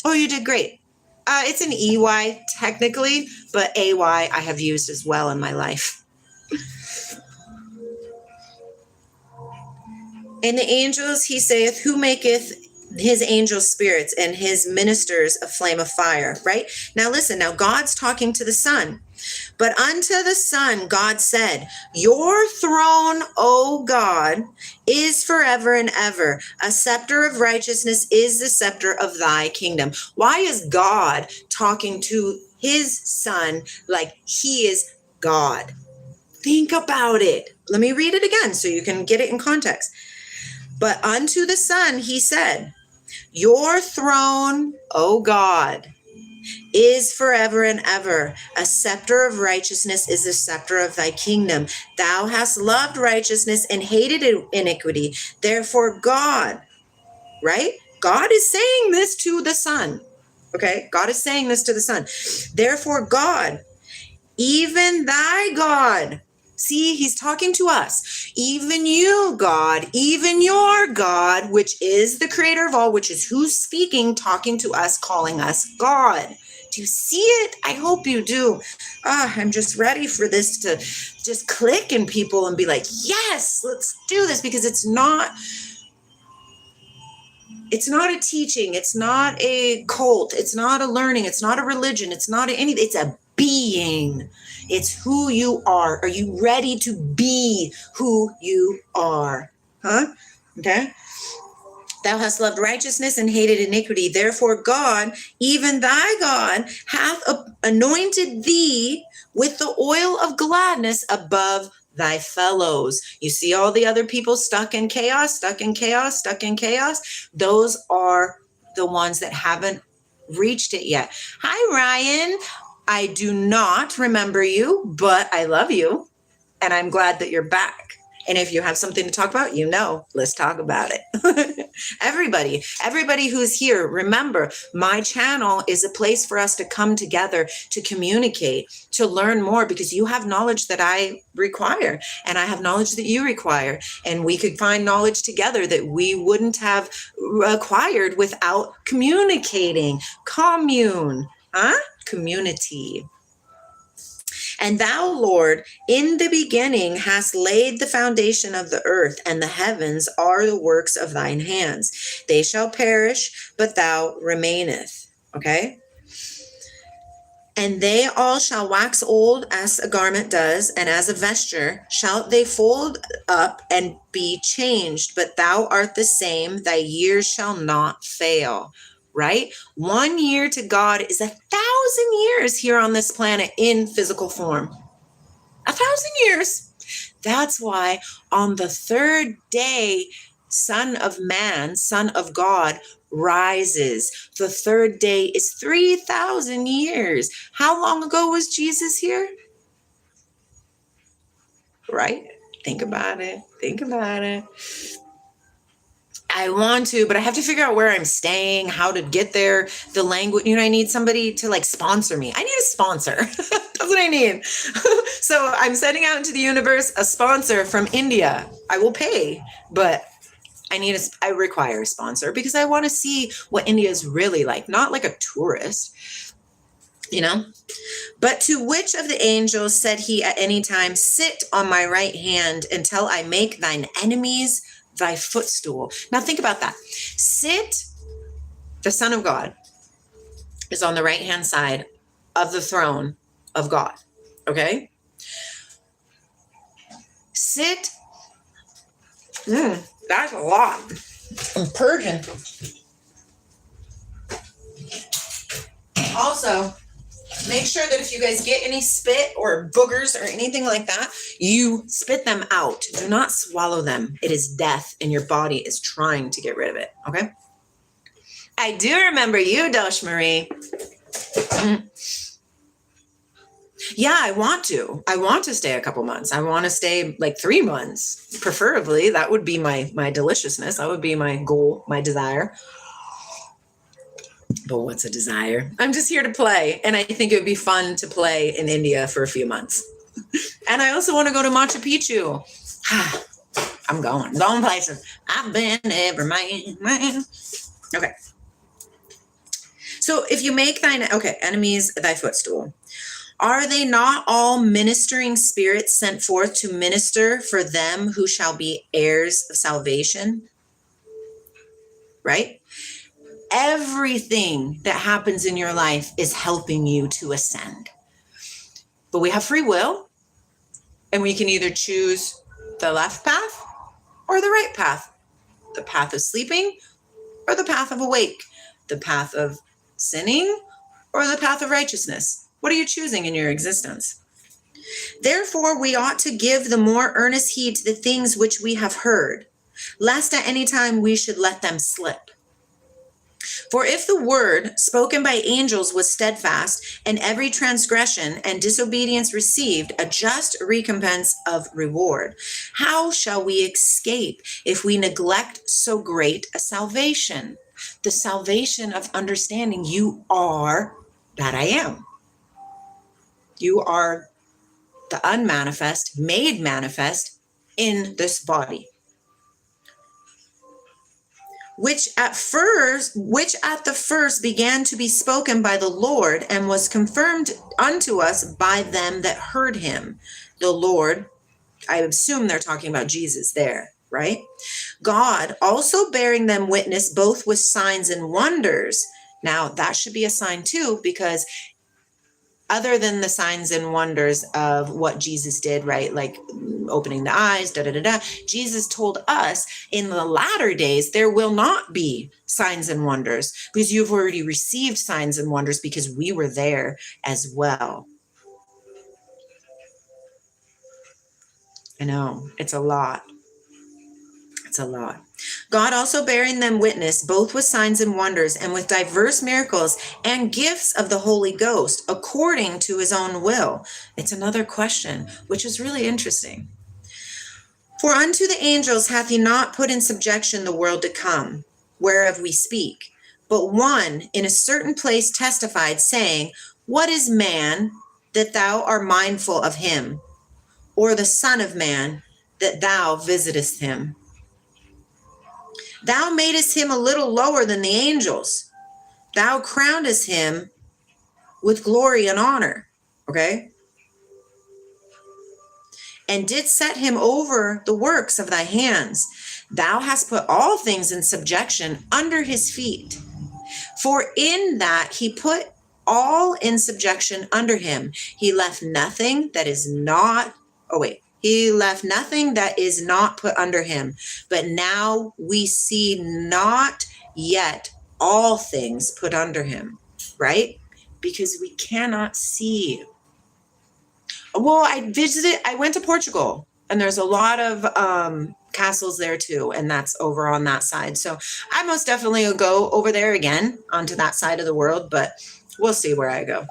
Oh, you did great. It's an EY technically, but AY I have used as well in my life. And the angels, he saith, who maketh his angels spirits and his ministers a flame of fire, right? Now listen, now God's talking to the Son. But unto the Son, God said, your throne, O God, is forever and ever. A scepter of righteousness is the scepter of thy kingdom. Why is God talking to his Son like he is God? Think about it. Let me read it again so you can get it in context. But unto the Son, he said, your throne, O God, is forever and ever. A scepter of righteousness is the scepter of thy kingdom. Thou hast loved righteousness and hated iniquity. Therefore, God, right? God is saying this to the Son. Okay? God is saying this to the Son. Therefore, God, even thy God. See, he's talking to us. Even you, God, even your God, which is the creator of all, which is who's speaking, talking to us, calling us God. Do you see it? I hope you do. I'm just ready for this to just click in people and be like, yes, let's do this, because it's not a teaching. It's not a cult. It's not a learning. It's not a religion. It's not anything. It's a being. It's who you are. Are you ready to be who you are? Huh? Okay. Thou hast loved righteousness and hated iniquity. Therefore, God, even thy God, hath anointed thee with the oil of gladness above thy fellows. You see all the other people stuck in chaos, stuck in chaos, stuck in chaos. Those are the ones that haven't reached it yet. Hi, Ryan. I do not remember you, but I love you. And I'm glad that you're back. And if you have something to talk about, let's talk about it. Everybody who's here, remember, my channel is a place for us to come together, to communicate, to learn more, because you have knowledge that I require, and I have knowledge that you require. And we could find knowledge together that we wouldn't have acquired without communicating. Community. And thou, Lord, in the beginning hast laid the foundation of the earth, and the heavens are the works of thine hands. They shall perish, but thou remaineth. Okay? And they all shall wax old as a garment does, and as a vesture shall they fold up and be changed. But thou art the same, thy years shall not fail. Right? 1 year to God is 1,000 years here on this planet in physical form. 1,000 years. That's why on the third day, Son of Man, Son of God, rises. The third day is 3,000 years. How long ago was Jesus here? Right? Think about it. I want to, but I have to figure out where I'm staying, how to get there, the language. I need somebody to sponsor me. I need a sponsor. That's what I need. So I'm sending out into the universe a sponsor from India. I will pay, but I require a sponsor, because I want to see what India is really like, not like a tourist, But to which of the angels said he at any time, sit on my right hand until I make thine enemies thy footstool? Now think about that. Sit, the Son of God, is on the right-hand side of the throne of God. Okay? Sit. That's a lot. I'm purging. Also, make sure that if you guys get any spit or boogers or anything like that, you spit them out. Do not swallow them. It is death, and your body is trying to get rid of it. Okay? I do remember you, Dosh Marie. Yeah, I want to. I want to stay a couple months. I want to stay 3 months, preferably. That would be my deliciousness. That would be my goal, my desire. But what's a desire? I'm just here to play. And I think it would be fun to play in India for a few months. And I also want to go to Machu Picchu. I'm going places. I've been everywhere. Okay. So if you make thine enemies thy footstool, Are they not all ministering spirits sent forth to minister for them who shall be heirs of salvation? Right? Everything that happens in your life is helping you to ascend. But we have free will, and we can either choose the left path or the right path, the path of sleeping or the path of awake, the path of sinning or the path of righteousness. What are you choosing in your existence? Therefore, we ought to give the more earnest heed to the things which we have heard, lest at any time we should let them slip. For if the word spoken by angels was steadfast, and every transgression and disobedience received a just recompense of reward, how shall we escape if we neglect so great a salvation? The salvation of understanding you are that I am. You are the unmanifest, made manifest in this body. Which at the first began to be spoken by the Lord, and was confirmed unto us by them that heard him. The Lord, I assume they're talking about Jesus there, right? God also bearing them witness both with signs and wonders. Now that should be a sign too, because other than the signs and wonders of what Jesus did, right? Like opening the eyes, Jesus told us in the latter days, there will not be signs and wonders, because you've already received signs and wonders because we were there as well. I know, it's a lot. It's a lot. God also bearing them witness, both with signs and wonders, and with diverse miracles and gifts of the Holy Ghost, according to his own will. It's another question, which is really interesting. For unto the angels hath he not put in subjection the world to come, whereof we speak. But one in a certain place testified, saying, What is man, that thou art mindful of him? Or the Son of Man, that thou visitest him? Thou madest him a little lower than the angels. Thou crownedest him with glory and honor. Okay? And didst set him over the works of thy hands. Thou hast put all things in subjection under his feet. For in that he put all in subjection under him, he left nothing that is not, he left nothing that is not put under him. But now we see not yet all things put under him, right? Because we cannot see. Well, I went to Portugal, and there's a lot of castles there too, and that's over on that side. So I most definitely will go over there again onto that side of the world, but we'll see where I go.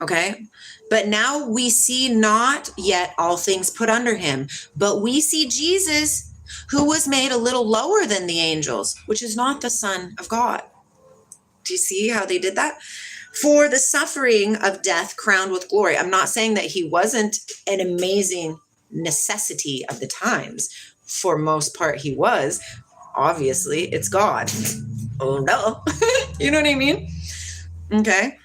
Okay? But now we see not yet all things put under him, but we see Jesus, who was made a little lower than the angels, which is not the Son of God. Do you see how they did that? For the suffering of death crowned with glory. I'm not saying that he wasn't an amazing necessity of the times. For most part, he was. Obviously, it's God. Oh no. You know what I mean? Okay.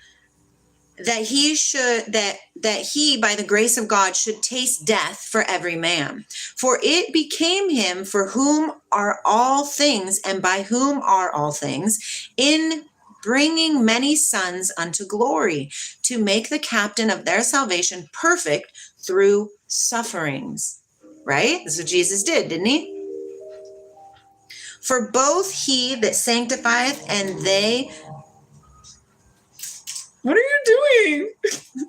That he by the grace of God should taste death for every man. For it became him for whom are all things, and by whom are all things, in bringing many sons unto glory, to make the captain of their salvation perfect through sufferings. Right? This is what Jesus did, didn't he? For both he that sanctifieth and they... What are you doing?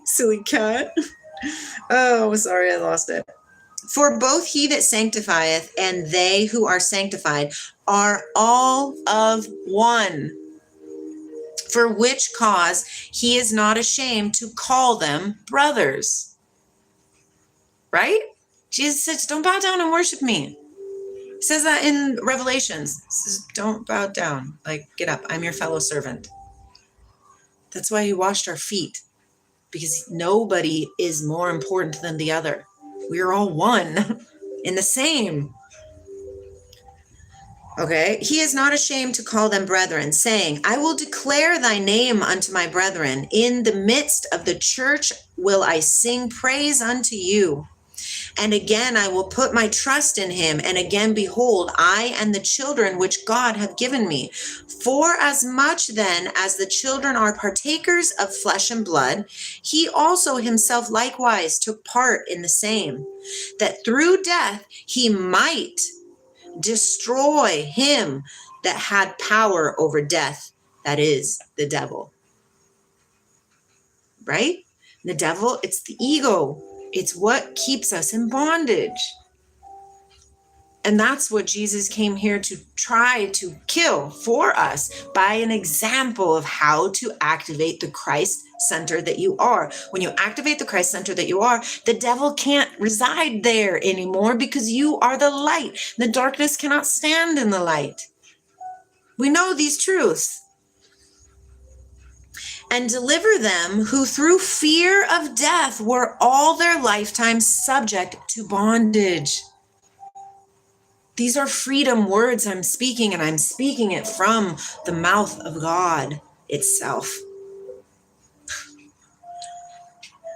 Silly cat. Oh, sorry, I lost it. For both he that sanctifieth and they who are sanctified are all of one. For which cause he is not ashamed to call them brothers. Right? Jesus says, don't bow down and worship me. He says that in Revelations. He says, don't bow down. Like, get up. I'm your fellow servant. That's why he washed our feet. Because nobody is more important than the other. We are all one in the same. Okay. He is not ashamed to call them brethren, saying, I will declare thy name unto my brethren. In the midst of the church will I sing praise unto you. And again, I will put my trust in him. And again, behold, I and the children which God hath given me. For as much then as the children are partakers of flesh and blood, he also himself likewise took part in the same, that through death he might destroy him that had power over death, that is the devil. Right? The devil, it's the ego. It's what keeps us in bondage. And that's what Jesus came here to try to kill for us by an example of how to activate the Christ center that you are. When you activate the Christ center that you are, the devil can't reside there anymore because you are the light. The darkness cannot stand in the light. We know these truths. And deliver them who through fear of death were all their lifetime subject to bondage. These are freedom words I'm speaking, and I'm speaking it from the mouth of God itself.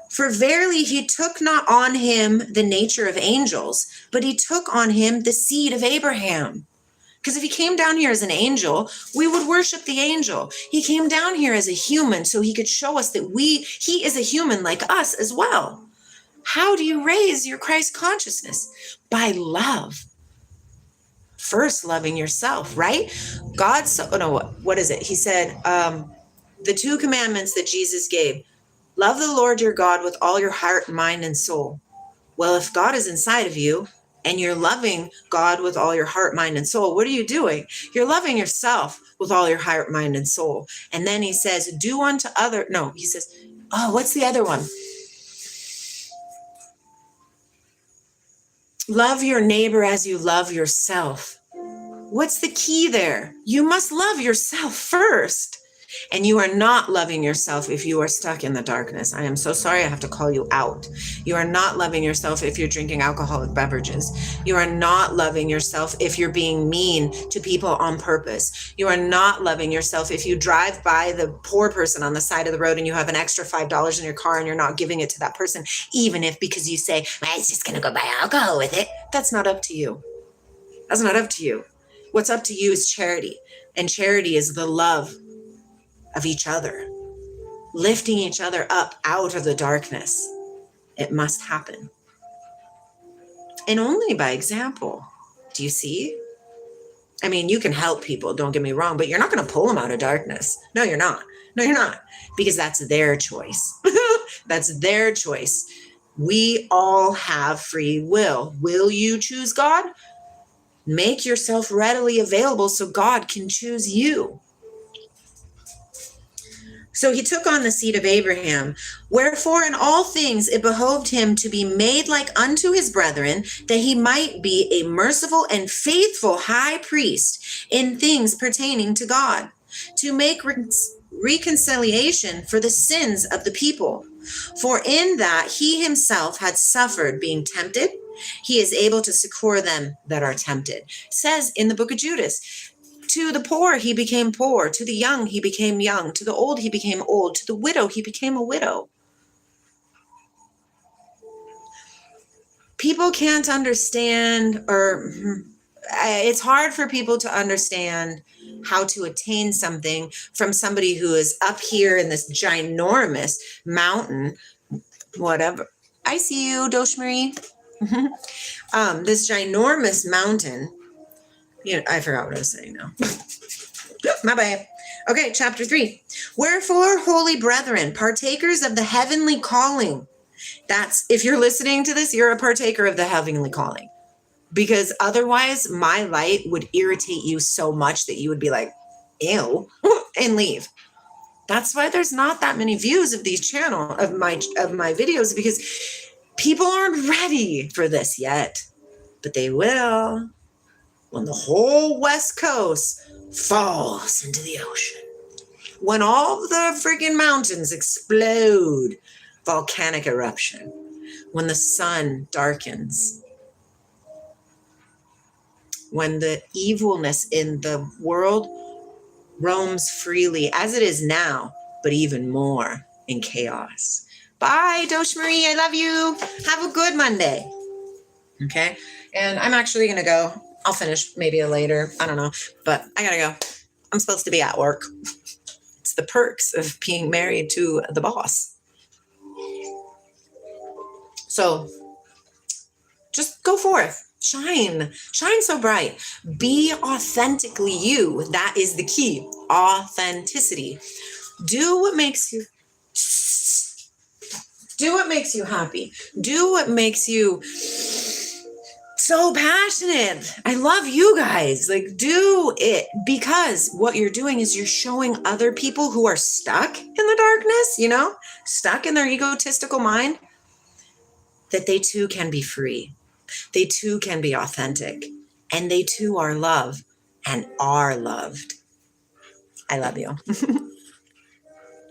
For verily he took not on him the nature of angels, but he took on him the seed of Abraham. Because if he came down here as an angel, we would worship the angel. He came down here as a human so he could show us that he is a human like us as well. How do you raise your Christ consciousness? By love. First, loving yourself, right? What is it? He said, the 2 commandments that Jesus gave. Love the Lord your God with all your heart, mind, and soul. Well, if God is inside of you, and you're loving God with all your heart, mind, and soul, what are you doing? You're loving yourself with all your heart, mind, and soul. And then he says, what's the other one? Love your neighbor as you love yourself. What's the key there? You must love yourself first. And you are not loving yourself if you are stuck in the darkness. I am so sorry I have to call you out. You are not loving yourself if you're drinking alcoholic beverages. You are not loving yourself if you're being mean to people on purpose. You are not loving yourself if you drive by the poor person on the side of the road and you have an extra $5 in your car and you're not giving it to that person, even if because you say, well, it's just going to go buy alcohol with it. That's not up to you. That's not up to you. What's up to you is charity. And charity is the love of each other, lifting each other up out of the darkness. It must happen. And only by example. Do you see? I mean, you can help people, don't get me wrong, but you're not going to pull them out of darkness. No, you're not. No, you're not. Because that's their choice. That's their choice. We all have free will. Will you choose God? Make yourself readily available so God can choose you. So he took on the seed of Abraham. Wherefore in all things it behoved him to be made like unto his brethren, that he might be a merciful and faithful high priest in things pertaining to God, to make reconciliation for the sins of the people. For in that he himself had suffered being tempted, he is able to succor them that are tempted. It says in the book of Judas, to the poor he became poor, to the young he became young, to the old he became old, to the widow he became a widow. People can't understand, or it's hard for people to understand how to attain something from somebody who is up here in this ginormous mountain, whatever. I see you, Dosh Marie. This ginormous mountain. I forgot what I was saying now. My bad. Okay, chapter 3. Wherefore, holy brethren, partakers of the heavenly calling. That's, if you're listening to this, you're a partaker of the heavenly calling. Because otherwise, my light would irritate you so much that you would be like, ew, and leave. That's why there's not that many views of these of my videos, because people aren't ready for this yet. But they will. When the whole West Coast falls into the ocean, when all the freaking mountains explode, volcanic eruption, when the sun darkens, when the evilness in the world roams freely, as it is now, but even more in chaos. Bye, Dosh Marie. I love you. Have a good Monday. Okay. And I'm actually going to go. I'll finish maybe later. I don't know. But I got to go. I'm supposed to be at work. It's the perks of being married to the boss. So just go forth. Shine so bright. Be authentically you. That is the key. Authenticity. Do what makes you happy. Do what makes you so passionate. I love you guys. Like, do it, because what you're doing is you're showing other people who are stuck in the darkness, stuck in their egotistical mind, that they too can be free. They too can be authentic, and they too are loved and are loved. I love you.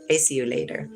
I see you later.